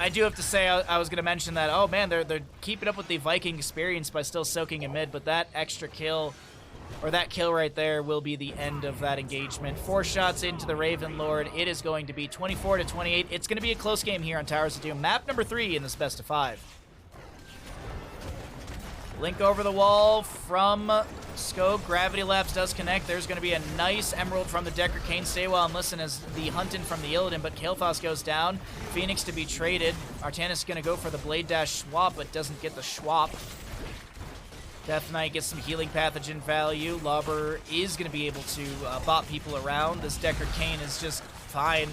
I do have to say, I was gonna mention that, oh man, they're keeping up with the Viking experience by still soaking in mid, but that extra kill, or that kill right there, will be the end of that engagement. 4 shots into the Raven Lord. It is going to be 24-28. It's gonna be a close game here on Towers of Doom. Map number 3 in this best of 5. Link over the wall from Scope. Gravity Lapse does connect. There's going to be a nice Emerald from the Decker. Kane, stay well and listen as the Hunting from the Illidan, but Kael'thas goes down. Phoenix to be traded. Artanis is going to go for the Blade Dash swap, but doesn't get the swap. Death Knight gets some healing pathogen value. Lobber is going to be able to bot people around. This Decker Kane is just fine.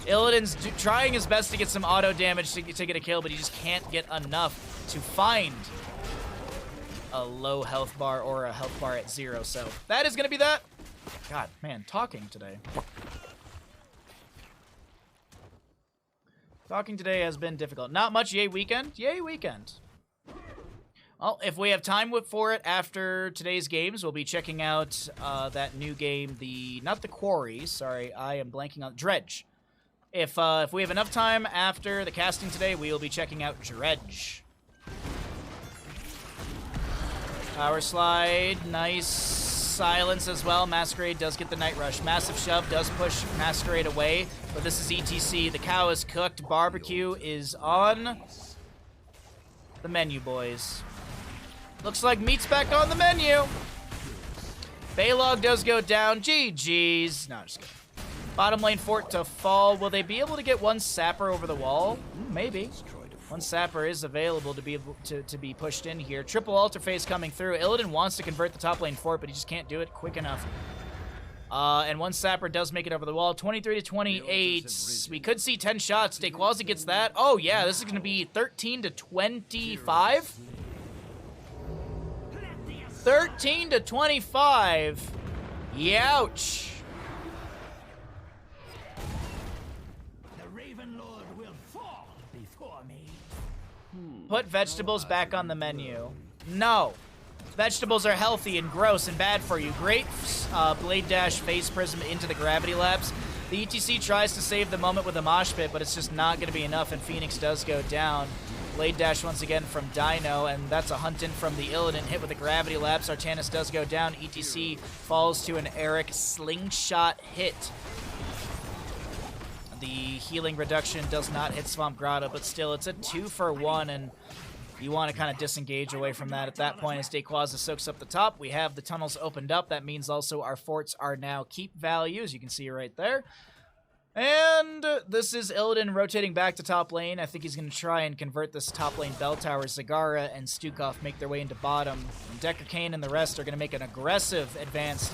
Illidan's trying his best to get some auto damage to get a kill, but he just can't get enough to find a low health bar or a health bar at 0. So that is going to be that. God, man, talking today. Talking today has been difficult. Not much Yay Weekend. Yay Weekend. Well, if we have time for it after today's games, we'll be checking out that new game, not the Quarry, sorry, I am blanking on Dredge. If we have enough time after the casting today, we will be checking out Dredge. Power slide, nice silence as well. Masquerade does get the Night Rush. Massive shove does push Masquerade away, but this is ETC. The cow is cooked. Barbecue is on the menu, boys. Looks like meat's back on the menu. Baylog does go down. GG's. No, just kidding. Bottom lane fort to fall. Will they be able to get one sapper over the wall? Maybe. One sapper is available to be able to be pushed in here. Triple altar phase coming through. Illidan wants to convert the top lane fort, but he just can't do it quick enough. And one sapper does make it over the wall. 23-28. We could see 10 shots. Dequazi gets that. Oh yeah, this is going to be 13-25. 13-25. Youch. Put vegetables back on the menu. No. Vegetables are healthy and gross and bad for you. Great Blade Dash Phase Prism into the Gravity Lapse. The ETC tries to save the moment with a Mosh Pit, but it's just not going to be enough, and Phoenix does go down. Blade Dash once again from Dino, and that's a Hunting from the Illidan. Hit with a Gravity Lapse. Artanis does go down. ETC falls to an Eric slingshot hit. The healing reduction does not hit Swamp Grotto, but still, it's a 2-for-1, and you want to kind of disengage away from that at that point as Dequaza soaks up the top. We have the tunnels opened up. That means also our forts are now keep value, as you can see right there. And this is Illidan rotating back to top lane. I think he's going to try and convert this top lane bell tower. Zagara and Stukov make their way into bottom. And Decker Kane and the rest are going to make an aggressive advance.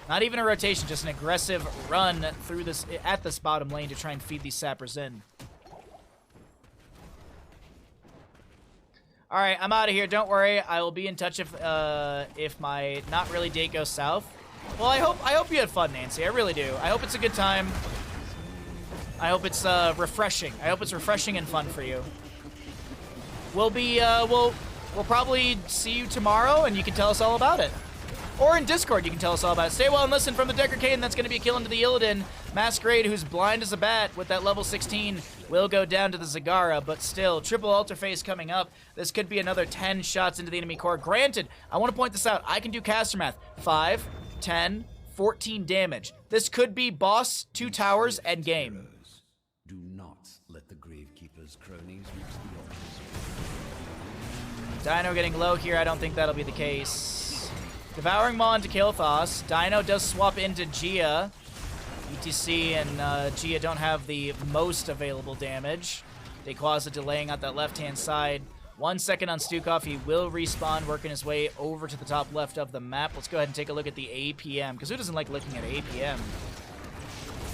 Not even a rotation, just an aggressive run through this at this bottom lane to try and feed these sappers in. All right, I'm out of here. Don't worry, I will be in touch if my not really date goes south. Well, I hope you had fun, Nancy. I really do. I hope it's a good time. I hope it's refreshing. I hope it's refreshing and fun for you. We'll be we'll probably see you tomorrow, and you can tell us all about it. or in Discord, you can tell us all about it. Stay well and listen from the Decker Kane. That's going to be a kill into the Illidan. Masquerade, who's blind as a bat with that level 16, will go down to the Zagara, but still, triple altar phase coming up. This could be another 10 shots into the enemy core. Granted, I want to point this out. I can do caster math. 5, 10, 14 damage. This could be boss, 2 towers, and game. Do not let the Gravekeeper's cronies reach the altars. Dino getting low here. I don't think that'll be the case. Devouring Maw into Kael'thas. Dino does swap into Gia. ETC and Gia don't have the most available damage. Dayquaza delaying out that left-hand side. 1 second on Stukov. He will respawn, working his way over to the top left of the map. Let's go ahead and take a look at the APM, because who doesn't like looking at APM?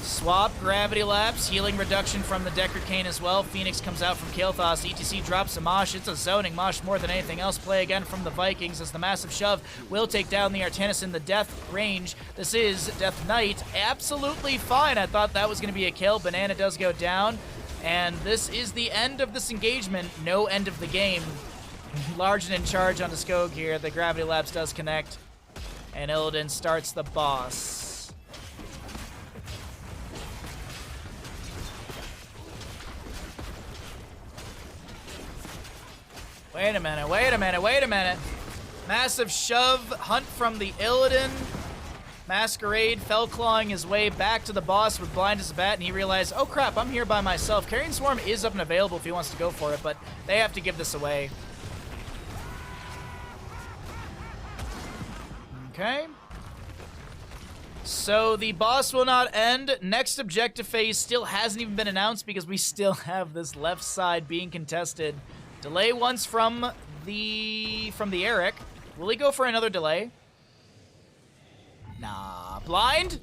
Swap, Gravity Lapse, healing reduction from the Decker Kane as well. Phoenix comes out from Kael'thas. ETC drops a Mosh. It's a zoning Mosh more than anything else. Play again from the Vikings as the massive shove will take down the Artanis in the death range. This is Death Knight. Absolutely fine. I thought that was going to be a kill. Banana does go down. And this is the end of this engagement. No end of the game. Large and in charge on the Skog here. The Gravity Lapse does connect. And Illidan starts the boss. Wait a minute, wait a minute, wait a minute. Massive shove, hunt from the Illidan. Masquerade fell clawing his way back to the boss with blind as a bat, and he realized, oh crap, I'm here by myself. Carrion Swarm is up and available if he wants to go for it, but they have to give this away. Okay. So the boss will not end. Next objective phase still hasn't even been announced because we still have this left side being contested. Delay once from the Eric. Will he go for another delay? Nah. Blind?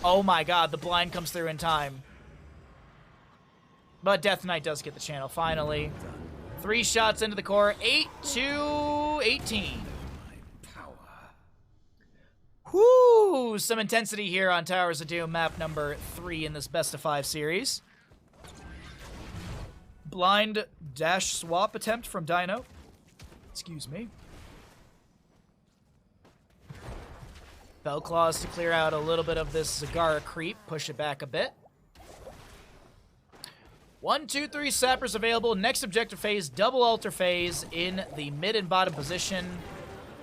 Oh my god, the blind comes through in time. But Death Knight does get the channel, finally. 3 shots into the core. 8-18. Whoo! Some intensity here on Towers of Doom, map number 3 in this best of 5 series. Blind dash swap attempt from Dino. Excuse me. Fellclaws to clear out a little bit of this Zagara creep, push it back a bit. 1, 2, 3 sappers available. Next objective phase, double altar phase in the mid and bottom position.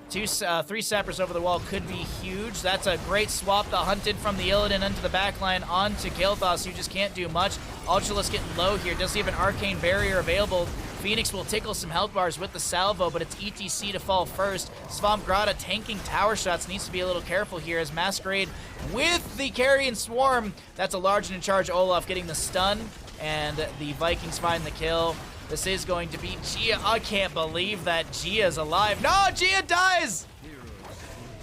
3 sappers over the wall could be huge. That's a great swap. The hunted from the Illidan into the backline onto Kael'thas, who just can't do much. Ultralisk getting low here. Does he have an arcane barrier available? Phoenix will tickle some health bars with the salvo, but it's ETC to fall first. Swamp Grata tanking tower shots. Needs to be a little careful here as Masquerade with the Carrion Swarm. That's a large and in charge Olaf getting the stun, and the Vikings find the kill. This is going to be Gia. I can't believe that Gia's alive. No, Gia dies!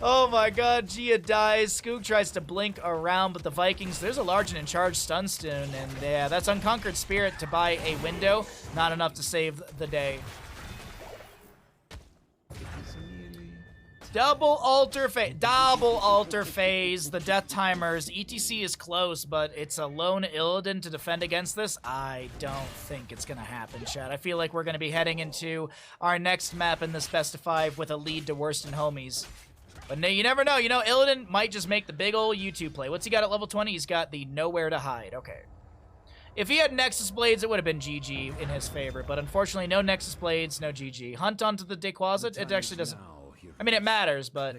Oh my god, Gia dies. Skoog tries to blink around, but the Vikings, there's a large and in charge stun stone, and yeah, that's Unconquered Spirit to buy a window. Not enough to save the day. Double altar phase. The death timers. ETC is close, but it's a lone Illidan to defend against this. I don't think it's gonna happen, chat. I feel like we're gonna be heading into our next map in this best of 5 with a lead to Worston homies. But no, you never know. You know, Illidan might just make the big old YouTube play. What's he got at level 20? He's got the Nowhere to Hide. Okay. If he had Nexus Blades, it would have been GG in his favor. But unfortunately, no Nexus Blades, no GG. Hunt onto the Dayquaza, it actually doesn't... I mean, it matters, but...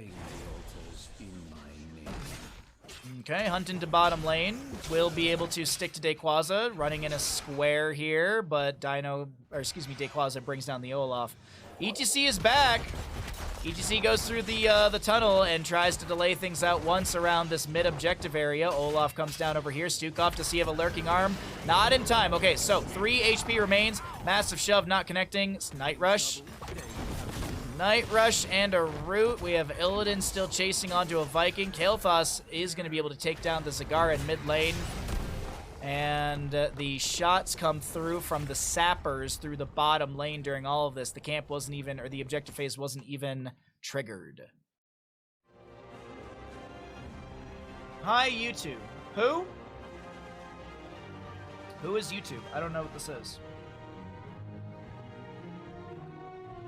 Okay, Hunt into bottom lane. Will be able to stick to Dayquaza, running in a square here, but Dayquaza brings down the Olaf. ETC is back. ETC goes through the tunnel and tries to delay things out once around this mid-objective area. Olaf comes down over here. Stukov to see if a lurking arm. Not in time. Okay, so 3 HP remains. Massive shove not connecting. Night Rush. Night Rush and a Root. We have Illidan still chasing onto a Viking. Kael'thas is going to be able to take down the Zagara in mid lane. And the shots come through from the sappers through the bottom lane during all of this. The camp wasn't even, or the objective phase wasn't even triggered. Hi, YouTube. Who? Who is YouTube? I don't know what this is.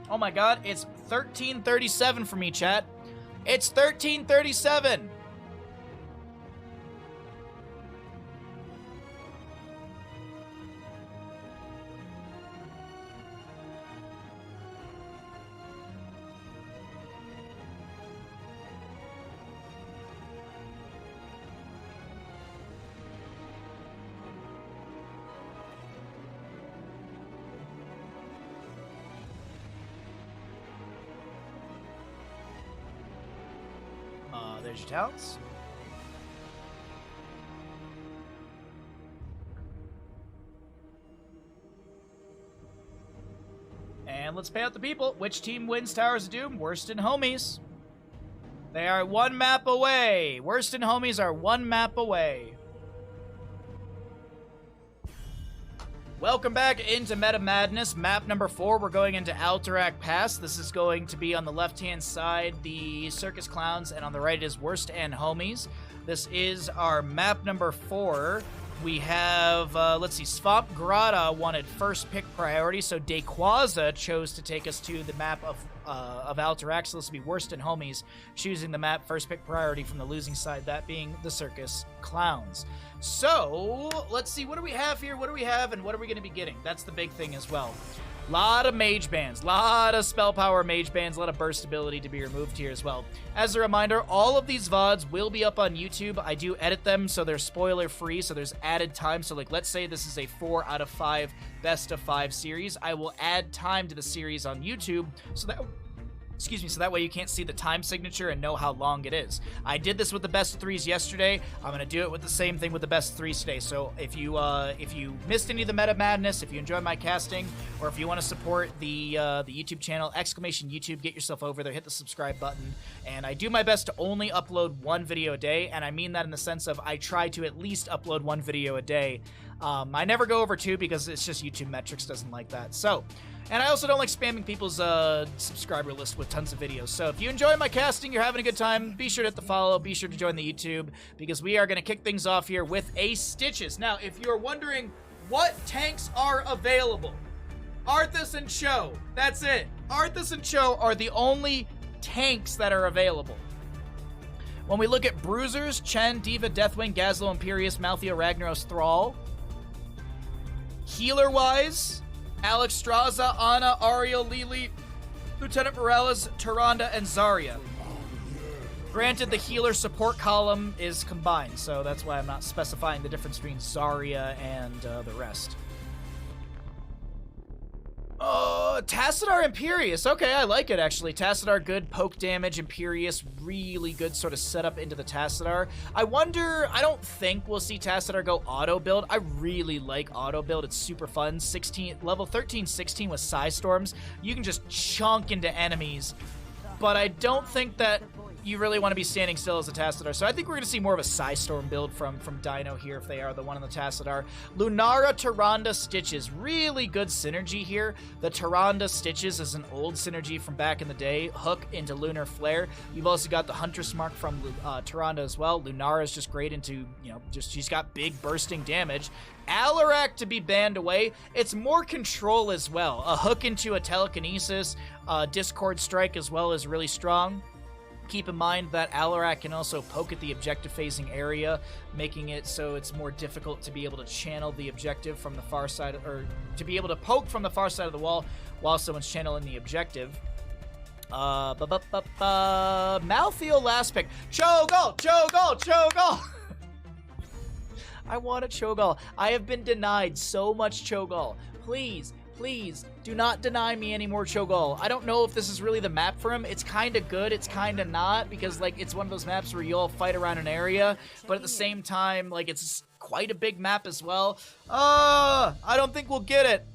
Oh my god, it's 13:37 for me, chat. It's 1337. There's your talents. And let's pay out the people. Which team wins Towers of Doom? Worston Homies. They are one map away. Worston Homies are one map away. Welcome back into Meta Madness. Map number 4, we're going into Alterac Pass. This is going to be on the left-hand side, the Circus Clowns, and on the right is Worst and Homies. This is our map number 4. We have, let's see, Swamp Grotto wanted first pick priority, so Dequaza chose to take us to the map of Alterac, so this will be Worst and Homies choosing the map first pick priority from the losing side, that being the Circus Clowns. So, let's see, what do we have here? What do we have, and what are we going to be getting? That's the big thing as well. Lot of mage bands, lot of spell power mage bands, a lot of burst ability to be removed here as well. As a reminder, all of these VODs will be up on YouTube. I do edit them so they're spoiler free, so there's added time. So like, let's say this is a 4 out of 5 best of 5 series. I will add time to the series on YouTube so that so that way you can't see the time signature and know how long it is. I did this with the best of 3s yesterday. I'm going to do it with the same thing with the best of 3s today. So if you missed any of the Meta Madness, if you enjoy my casting, or if you want to support the YouTube channel, !YouTube, get yourself over there, hit the subscribe button. And I do my best to only upload 1 video a day, and I mean that in the sense of I try to at least upload 1 video a day. I never go over 2 because it's just YouTube metrics doesn't like that. So, and I also don't like spamming people's subscriber list with tons of videos. So if you enjoy my casting, you're having a good time, be sure to hit the follow, be sure to join the YouTube, because we are going to kick things off here with a Stitches. Now, if you're wondering what tanks are available, Arthas and Cho, that's it. Arthas and Cho are the only tanks that are available. When we look at Bruisers, Chen, Diva, Deathwing, Gazlo, Imperius, Maltheo, Ragnaros, Thrall. Healer-wise, Alex Straza, Ana, Ariel, Lili, Lieutenant Morales, Tyrande, and Zarya. Granted, the healer support column is combined, so that's why I'm not specifying the difference between Zarya and the rest. Tassadar Imperius. Okay, I like it, actually. Tassadar, good poke damage. Imperius, really good sort of setup into the Tassadar. I wonder, I don't think we'll see Tassadar go auto build. I really like auto build. It's super fun. Level 13, 16 with Psystorms. You can just chunk into enemies, but I don't think that you really want to be standing still as a Tassadar. So I think we're going to see more of a Psystorm build from Dino here if they are the one on the Tassadar. Lunara, Tyrande, Stitches. Really good synergy here. The Tyrande Stitches is an old synergy from back in the day. Hook into Lunar Flare. You've also got the Huntress Mark from Tyrande as well. Lunara is just great into, she's got big bursting damage. Alarak to be banned away. It's more control as well. A hook into a Telekinesis, Discord Strike as well is really strong. Keep in mind that Alarak can also poke at the objective-facing area, making it so it's more difficult to be able to channel the objective from the far side, or to be able to poke from the far side of the wall while someone's channeling the objective. Maltheo last pick. Cho'Gall! Cho'Gall! Cho'Gall! I want a Cho'Gall. I have been denied so much Cho'Gall. Please, do not deny me any more Cho'Gall. I don't know if this is really the map for him. It's kind of good, it's kind of not, because, it's one of those maps where you all fight around an area, but at the same time, it's quite a big map as well. I don't think we'll get it.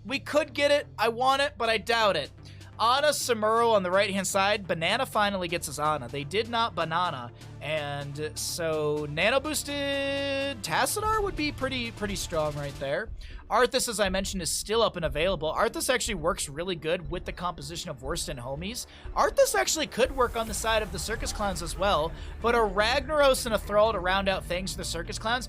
We could get it. I want it, but I doubt it. Ana Samuro on the right-hand side. Banana finally gets us Ana. They did not Banana, and so nano-boosted Tassadar would be pretty strong right there. Arthas, as I mentioned, is still up and available. Arthas actually works really good with the composition of Worst and Homies. Arthas actually could work on the side of the Circus Clowns as well, but a Ragnaros and a Thrall to round out things for the Circus Clowns.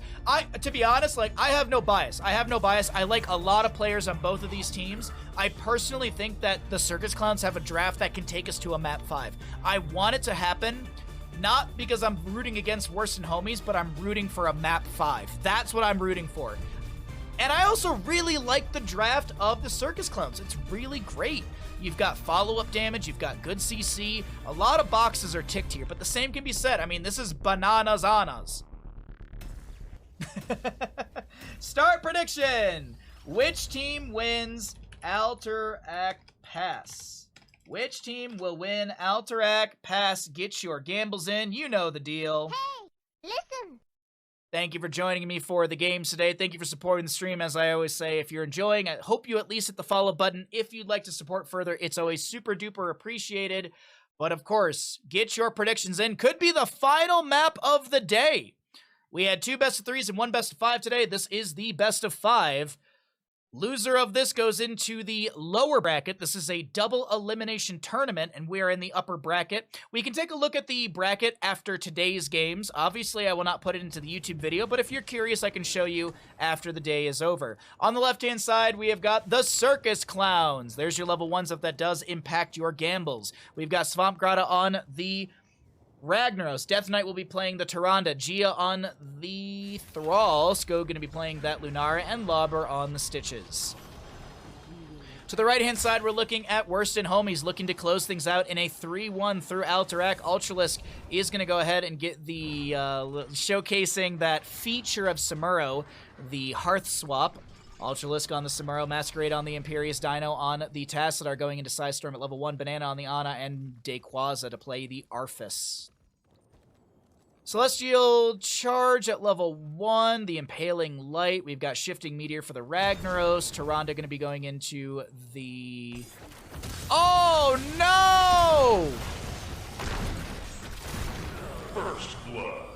To be honest, like, I have no bias. I like a lot of players on both of these teams. I personally think that the Circus Clowns have a draft that can take us to a map 5. I want it to happen, not because I'm rooting against Worst and Homies, but I'm rooting for a map 5. That's what I'm rooting for. And I also really like the draft of the Circus Clowns. It's really great. You've got follow-up damage, you've got good CC. A lot of boxes are ticked here, but the same can be said. I mean, this is bananas anas. Start prediction. Which team wins Alterac Pass? Which team will win Alterac Pass? Get your gambles in. You know the deal. Hey, listen. Thank you for joining me for the games today. Thank you for supporting the stream. As I always say, if you're enjoying, I hope you at least hit the follow button. If you'd like to support further, it's always super duper appreciated. But of course, get your predictions in. Could be the final map of the day. We had 2 best of 3s and 1 best of 5 today. This is the best of 5. Loser of this goes into the lower bracket. This is a double elimination tournament, and we are in the upper bracket. We can take a look at the bracket after today's games. Obviously, I will not put it into the YouTube video, but if you're curious, I can show you after the day is over. On the left-hand side, we have got the Circus Clowns. There's your level 1s if that does impact your gambles. We've got Swamp Grotto on the Ragnaros. Death Knight will be playing the Tyrande. Gia on the Thrall. Sko going to be playing that Lunara. And Lauber on the Stitches. To the right-hand side, we're looking at Worst and Homies, looking to close things out in a 3-1 through Alterac. Ultralisk is going to go ahead and get the showcasing that feature of Samuro, the Hearth Swap. Ultralisk on the Samuro, Masquerade on the Imperious, Dino on the Tassadar going into Psystorm at level 1, Banana on the Ana, and Dayquaza to play the Arthas. Celestial Charge at level 1, the Impaling Light. We've got Shifting Meteor for the Ragnaros. Tyrande going to be going into the... Oh, no! First blood.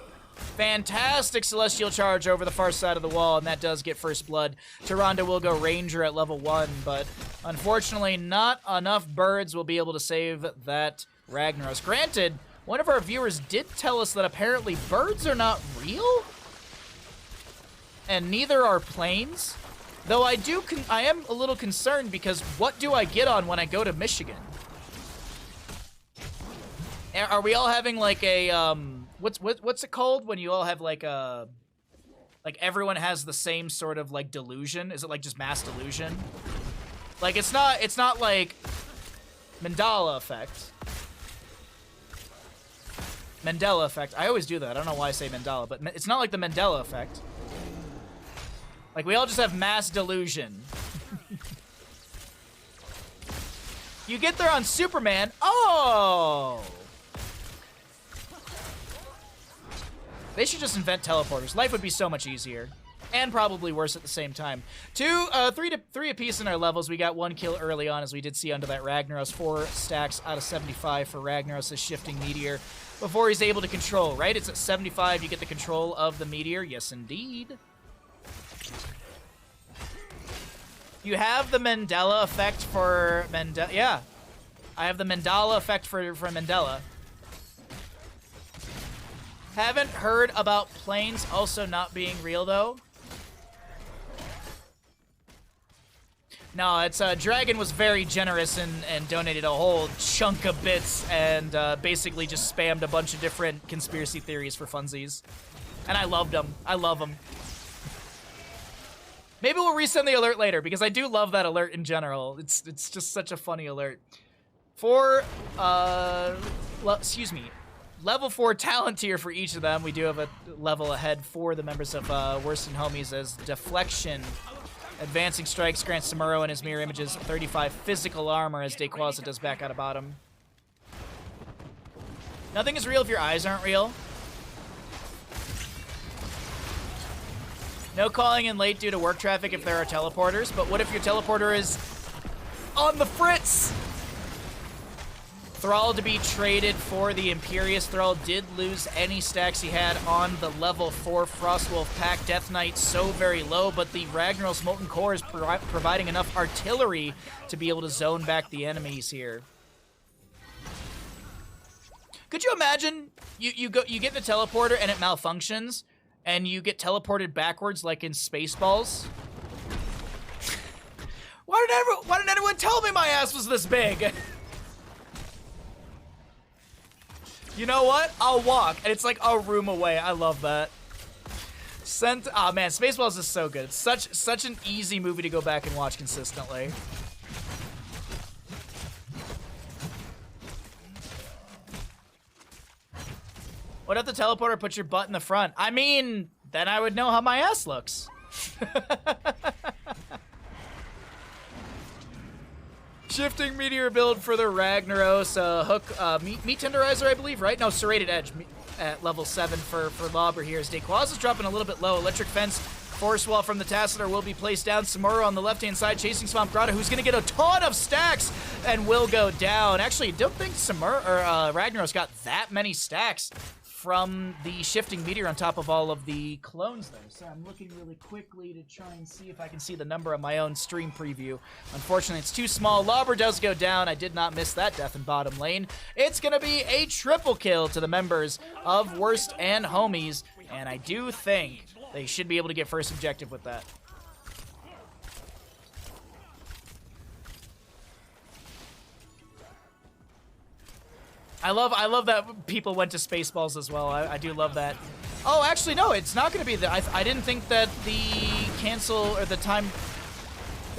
Fantastic Celestial Charge over the far side of the wall, and that does get First Blood. Tyrande will go Ranger at level 1, but unfortunately not enough birds will be able to save that Ragnaros. Granted, one of our viewers did tell us that apparently birds are not real, and neither are planes. Though I am a little concerned because what do I get on when I go to Michigan? Are we all having like a, what's it called when you all have like a, like everyone has the same sort of like delusion? Is it like just mass delusion? Like it's not like Mandela effect. Mandela effect. I always do that. I don't know why I say Mandela, but it's not like the Mandela effect. Like we all just have mass delusion. You get there on Superman. Oh! They should just invent teleporters. Life would be so much easier. And probably worse at the same time. Three apiece in our levels. We got 1 kill early on, as we did see under that Ragnaros. 4 stacks out of 75 for Ragnaros' Shifting Meteor. Before he's able to control, right? It's at 75, you get the control of the Meteor. Yes, indeed. You have the Mandela effect for Mandela. Yeah. I have the Mandela effect for Mandela. Haven't heard about planes also not being real, though. No, it's Dragon was very generous and donated a whole chunk of bits and basically just spammed a bunch of different conspiracy theories for funsies. And I loved them. I love them. Maybe we'll resend the alert later because I do love that alert in general. It's just such a funny alert. For excuse me. Level 4 talent tier for each of them. We do have a level ahead for the members of Worst and Homies as Deflection. Advancing Strikes grants Samuro and his mirror images 35 physical armor as Dayquaza does back out of bottom. Nothing is real if your eyes aren't real. No calling in late due to work traffic if there are teleporters, but what if your teleporter is on the fritz? Thrall to be traded for the Imperious. Thrall did lose any stacks he had on the level 4 Frostwolf pack. Death Knight so very low, but the Ragnaros Molten Core is providing enough artillery to be able to zone back the enemies here. Could you imagine you get in the teleporter and it malfunctions and you get teleported backwards like in Spaceballs? Why didn't anyone tell me my ass was this big? You know what? I'll walk, and it's like a room away. I love that. Oh man, Spaceballs is so good. It's such an easy movie to go back and watch consistently. What if the teleporter puts your butt in the front? I mean, then I would know how my ass looks. Shifting Meteor build for the Ragnaros. Hook, Meat Tenderizer, I believe, right? No, Serrated Edge at level 7 for Lobber here. As Daquaz is dropping a little bit low. Electric Fence, Force Wall from the Tassadar will be placed down. Samura on the left-hand side, chasing Swamp Grotto, who's going to get a ton of stacks and will go down. Actually, don't think Ragnaros got that many stacks from the Shifting Meteor on top of all of the clones there. So I'm looking really quickly to try and see if I can see the number on my own stream preview. Unfortunately, it's too small. Lobber does go down. I did not miss that death in bottom lane. It's going to be a triple kill to the members of Worst and Homies, and I do think they should be able to get first objective with that. I love that people went to Spaceballs as well. I do love that. Oh, actually, no, it's not going to be the... I didn't think that the cancel, or the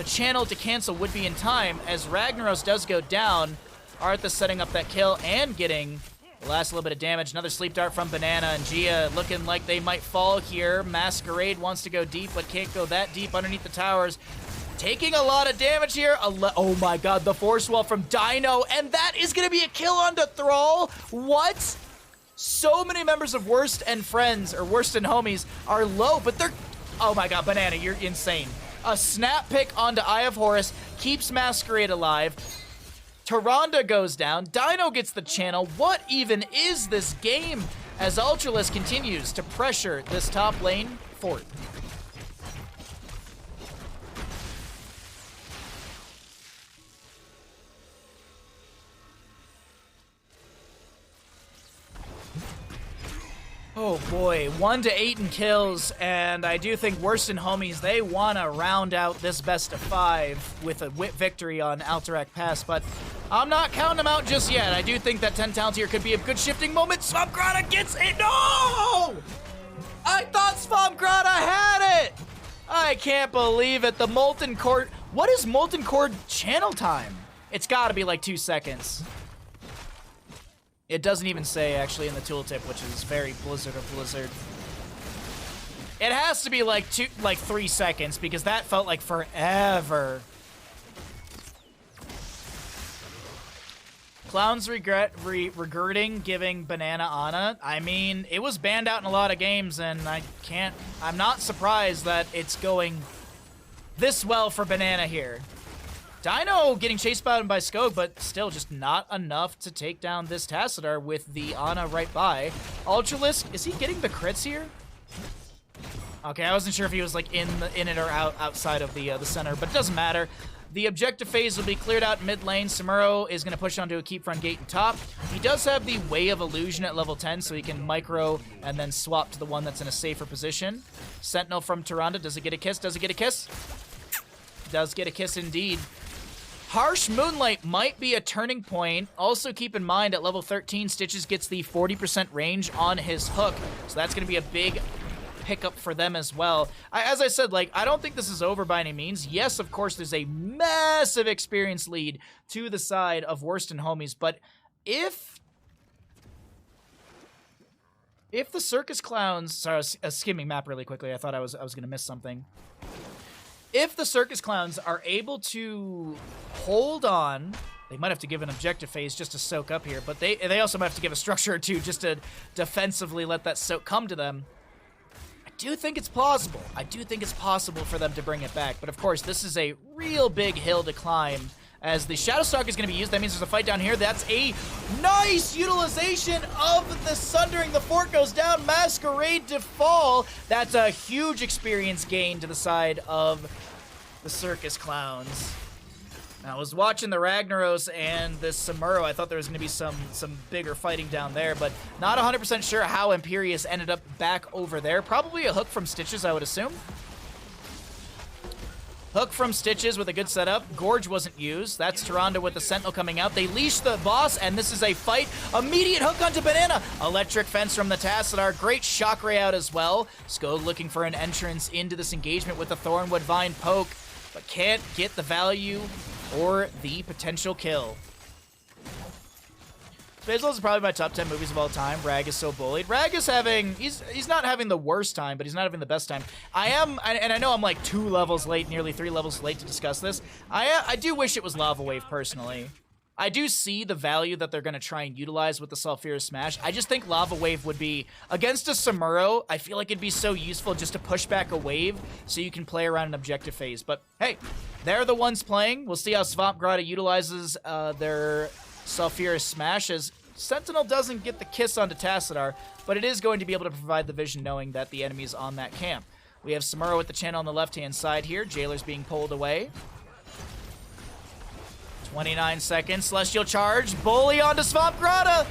channel to cancel would be in time, as Ragnaros does go down. Arthas setting up that kill and getting the last little bit of damage. Another sleep dart from Banana, and Gia looking like they might fall here. Masquerade wants to go deep, but can't go that deep underneath the towers. Taking a lot of damage here. Oh my god, the Force Wall from Dino, and that is going to be a kill onto Thrall. What? So many members of Worst and Friends, or Worst and Homies, are low, but they're... Oh my god, Banana, you're insane. A snap pick onto Eye of Horus keeps Masquerade alive. Tyrande goes down. Dino gets the channel. What even is this game? As Ultralisk continues to pressure this top lane fort. Oh boy, 1 to 8 in kills, and I do think Worst and Homies, they want to round out this best of 5 with a victory on Alterac Pass, but I'm not counting them out just yet. I do think that 10 talent here could be a good shifting moment. Swamp gets it. No! I thought Swamp had it! I can't believe it. The Molten Core. What is Molten Core channel time? It's got to be like 2 seconds. It doesn't even say, actually, in the tooltip, which is very Blizzard of Blizzard. It has to be like 3 seconds, because that felt like forever. Clowns regretting giving Banana Ana. I mean, it was banned out in a lot of games, and I'm not surprised that it's going this well for Banana here. Dino getting chased by Skog, but still just not enough to take down this Tassadar with the Ana right by. Ultralisk, is he getting the crits here? Okay, I wasn't sure if he was like in it or outside of the center, but it doesn't matter. The objective phase will be cleared out mid lane. Samuro is going to push onto a keep front gate and top. He does have the Way of Illusion at level 10, so he can micro and then swap to the one that's in a safer position. Sentinel from Tyrande, does it get a kiss? Does it get a kiss? Does get a kiss indeed. Harsh Moonlight might be a turning point. Also keep in mind, at level 13, Stitches gets the 40% range on his hook, so that's going to be a big pickup for them as well. As I said, like, I don't think this is over by any means. Yes, of course, there's a massive experience lead to the side of Worst and Homies, but if the Circus Clowns... Sorry, I was skimming map really quickly. I thought I was going to miss something. If the Circus Clowns are able to hold on, they might have to give an objective phase just to soak up here, but they also might have to give a structure or two just to defensively let that soak come to them. I do think it's plausible. I do think it's possible for them to bring it back, but of course, this is a real big hill to climb as the Shadow Stalk is going to be used. That means there's a fight down here. That's a nice utilization of the Sundering. The fort goes down. Masquerade to fall. That's a huge experience gain to the side of the Circus Clowns. I was watching the Ragnaros and this Samuro. I thought there was going to be some bigger fighting down there, but not 100% sure how Imperius ended up back over there. Probably a hook from Stitches, I would assume. Hook from Stitches with a good setup. Gorge wasn't used. That's Tyrande with the Sentinel coming out. They leash the boss, and this is a fight. Immediate hook onto Banana. Electric Fence from the Tassadar. Great shock ray out as well. Skog looking for an entrance into this engagement with the Thornwood Vine poke, but can't get the value or the potential kill. Basil is probably my top 10 movies of all time. Rag is so bullied. Rag is having, he's not having the worst time, but he's not having the best time. And I know I'm like 2 levels late, nearly 3 levels late to discuss this. I do wish it was Lava Wave, personally. I do see the value that they're going to try and utilize with the Sulfurous Smash. I just think Lava Wave would be, against a Samuro, I feel like it'd be so useful just to push back a wave so you can play around an objective phase. But hey, they're the ones playing. We'll see how Swamp Grotto utilizes their Sulfurous Smash, as Sentinel doesn't get the kiss onto Tassadar, but it is going to be able to provide the vision knowing that the enemy is on that camp. We have Samuro at the channel on the left-hand side here. Jailer's being pulled away. 29 seconds. Celestial Charge. Bully onto Swamp Grotto.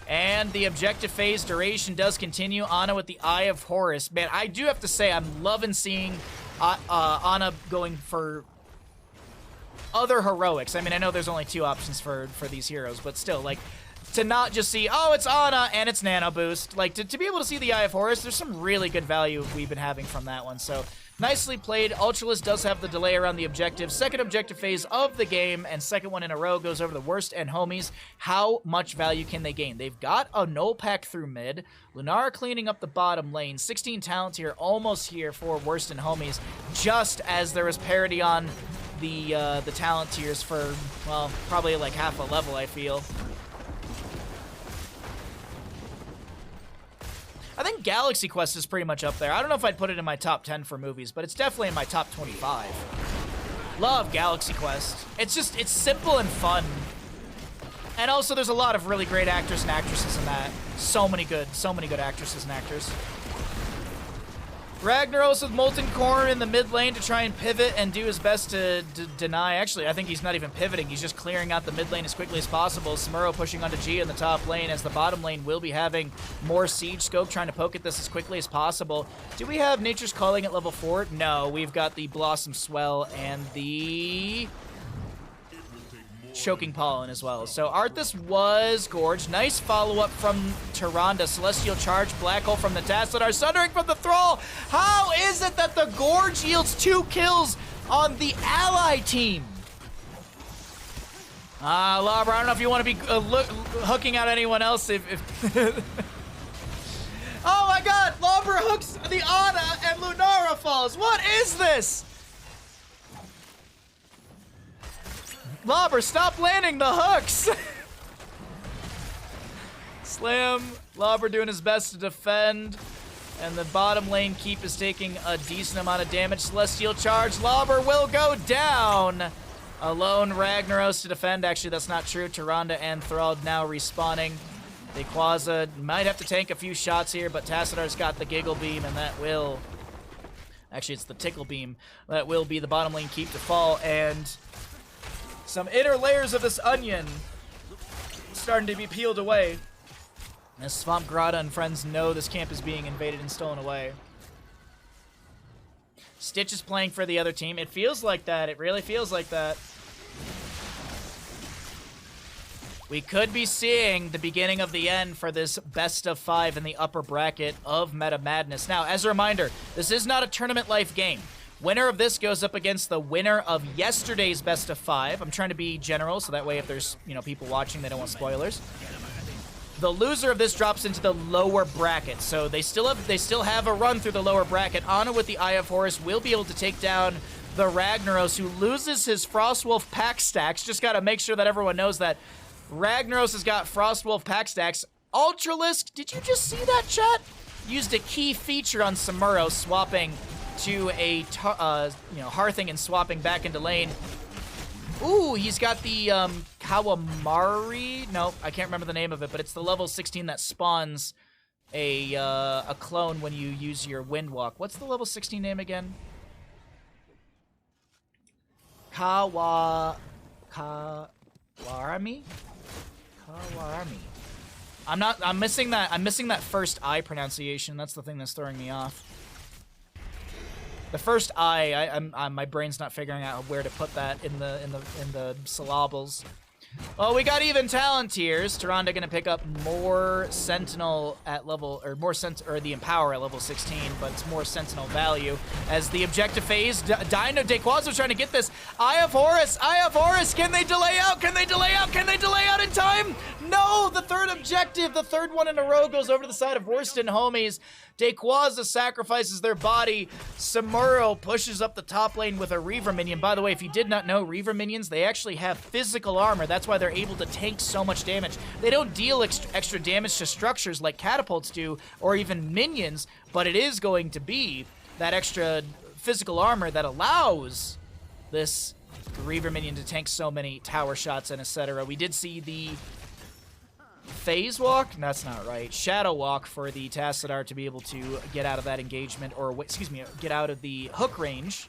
And the objective phase duration does continue. Ana with the Eye of Horus. Man, I do have to say, I'm loving seeing Ana going for other heroics. I mean, I know there's only 2 options for these heroes, but still, like, to not just see, oh, it's Ana and it's Nano Boost. Like, to be able to see the Eye of Horus, there's some really good value we've been having from that one. So, nicely played. Ultralisk does have the delay around the objective. Second objective phase of the game, and second one in a row goes over the Worst and Homies. How much value can they gain? They've got a null pack through mid. Lunara cleaning up the bottom lane. 16 talents here, almost here for Worst and Homies, just as there was parity on the talent tiers for, well, probably like half a level, I feel. I think Galaxy Quest is pretty much up there. I don't know if I'd put it in my top 10 for movies, but it's definitely in my top 25. Love Galaxy Quest. It's just, it's simple and fun. And also there's a lot of really great actors and actresses in that. So many good actresses and actors. Ragnaros with Molten Corn in the mid lane to try and pivot and do his best to deny. Actually, I think he's not even pivoting. He's just clearing out the mid lane as quickly as possible. Samuro pushing onto G in the top lane, as the bottom lane will be having more siege scope, trying to poke at this as quickly as possible. Do we have Nature's Calling at level 4? No, we've got the Blossom Swell and the Choking Pollen as well. So Arthas was Gorge. Nice follow-up from Tyrande. Celestial Charge, Black Hole from the Tassadar, Sundering from the Thrall. How is it that the Gorge yields 2 kills on the ally team? Labra, I don't know if you want to be hooking out anyone else if Oh my god, Labra hooks the Ana and Lunara falls. What is this? Lobber, stop landing the hooks! Slam, Lobber doing his best to defend, and the bottom lane keep is taking a decent amount of damage. Celestial Charge, Lobber will go down! Alone Ragnaros to defend. Actually, that's not true. Tyrande and Thrall now respawning. Quaza might have to tank a few shots here, but Tassadar's got the Giggle Beam, and that will... Actually, it's the Tickle Beam. That will be the bottom lane keep to fall, and... some inner layers of this onion starting to be peeled away. As Swamp Grotto and friends know this camp is being invaded and stolen away. Stitch is playing for the other team. It feels like that. It really feels like that. We could be seeing the beginning of the end for this best of 5 in the upper bracket of Meta Madness. Now, as a reminder, this is not a tournament life game. Winner of this goes up against the winner of yesterday's best of 5. I'm trying to be general, so that way if there's, you know, people watching, they don't want spoilers. The loser of this drops into the lower bracket, so they still have a run through the lower bracket. Ana with the Eye of Horus will be able to take down the Ragnaros, who loses his Frostwolf pack stacks. Just got to make sure that everyone knows that Ragnaros has got Frostwolf pack stacks. Ultralisk, did you just see that, chat? Used a key feature on Samuro, swapping to a hearthing and swapping back into lane. Ooh, he's got the Kawamari. No, I can't remember the name of it, but it's the level 16 that spawns a clone when you use your wind walk. What's the level 16 name again? Kawarami? Kawarami? I'm missing that first I pronunciation. That's the thing that's throwing me off. The first I, my brain's not figuring out where to put that in the syllables. Well, we got even talent tiers. Tyrande gonna pick up more Sentinel at level, or the Empower at level 16, but it's more Sentinel value. As the objective phase, Dino Dequazo trying to get this. Eye of Horus, can they delay out? Can they delay out? Can they delay out in time? No, the third objective, the third one in a row goes over to the side of Worston homies. Dequaza sacrifices their body. Samuro pushes up the top lane with a Reaver minion. By the way, if you did not know, Reaver minions, they actually have physical armor. That's why they're able to tank so much damage. They don't deal extra damage to structures like catapults do, or even minions, but it is going to be that extra physical armor that allows this Reaver minion to tank so many tower shots and etc. We did see the Phase Walk? That's not right. Shadow Walk for the Tassadar to be able to get out of that engagement, or excuse me, get out of the hook range.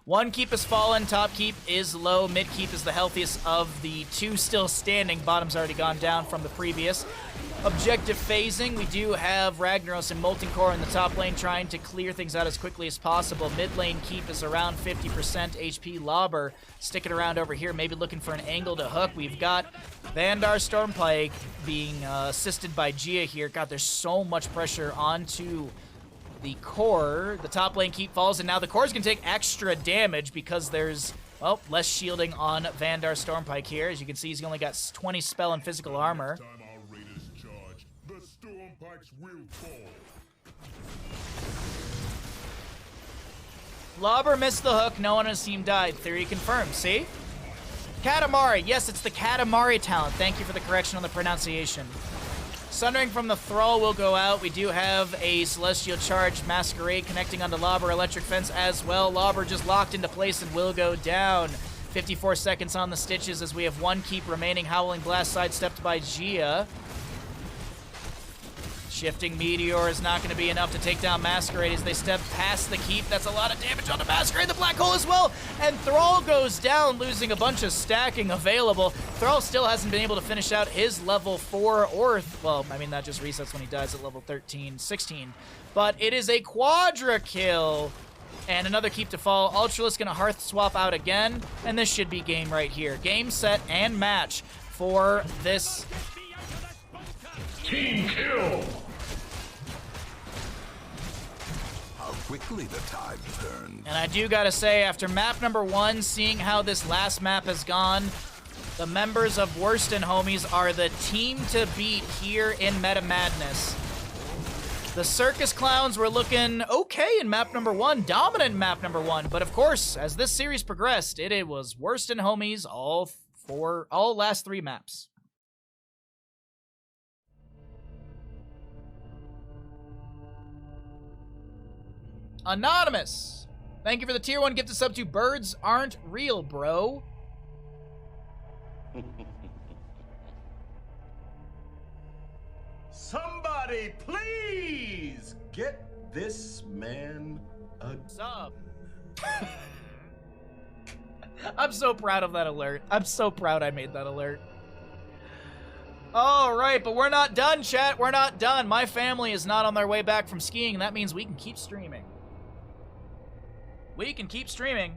One keep is fallen, top keep is low, mid keep is the healthiest of the two still standing. Bottom's already gone down from the previous. Objective phasing, we do have Ragnaros and Molten Core in the top lane trying to clear things out as quickly as possible. Mid lane keep is around 50% HP. Lobber sticking around over here, maybe looking for an angle to hook. We've got Vandar Stormpike being assisted by Gia here. God, there's so much pressure onto the core. The top lane keep falls, and now the core's gonna take extra damage because there's, well, less shielding on Vandar Stormpike here. As you can see, he's only got 20 spell and physical armor. The Stormpikes will fall. Lobber missed the hook. No one on his team died. Theory confirmed. See? Katamari. Yes, it's the Katamari talent. Thank you for the correction on the pronunciation. Sundering from the Thrall will go out. We do have a Celestial Charge Masquerade connecting onto Lobber Electric Fence as well. Lobber just locked into place and will go down. 54 seconds on the stitches as we have one keep remaining. Howling Blast sidestepped by Gia. Shifting Meteor is not going to be enough to take down Masquerade as they step past the keep. That's a lot of damage on the Masquerade. The Black Hole as well. And Thrall goes down, losing a bunch of stacking available. Thrall still hasn't been able to finish out his level 4 or, well, I mean, that just resets when he dies at level 13, 16. But it is a quadra kill. And another keep to fall. Ultralisk going to Hearth swap out again. And this should be game right here. Game, set, and match for this Team kill! How quickly the tide turns. And I do gotta say, after map number 1, seeing how this last map has gone, the members of Worston homies are the team to beat here in Meta Madness. The Circus Clowns were looking okay in map number 1, dominant in map number 1, but of course, as this series progressed, it was Worston homies all last 3 maps. Anonymous, thank you for the tier 1 gift sub to Birds Aren't Real, bro. Somebody please get this man a Sub. I'm so proud of that alert. I'm so proud I made that alert. All right, but we're not done, chat. We're not done. My family is not on their way back from skiing, and that means we can keep streaming. We can keep streaming.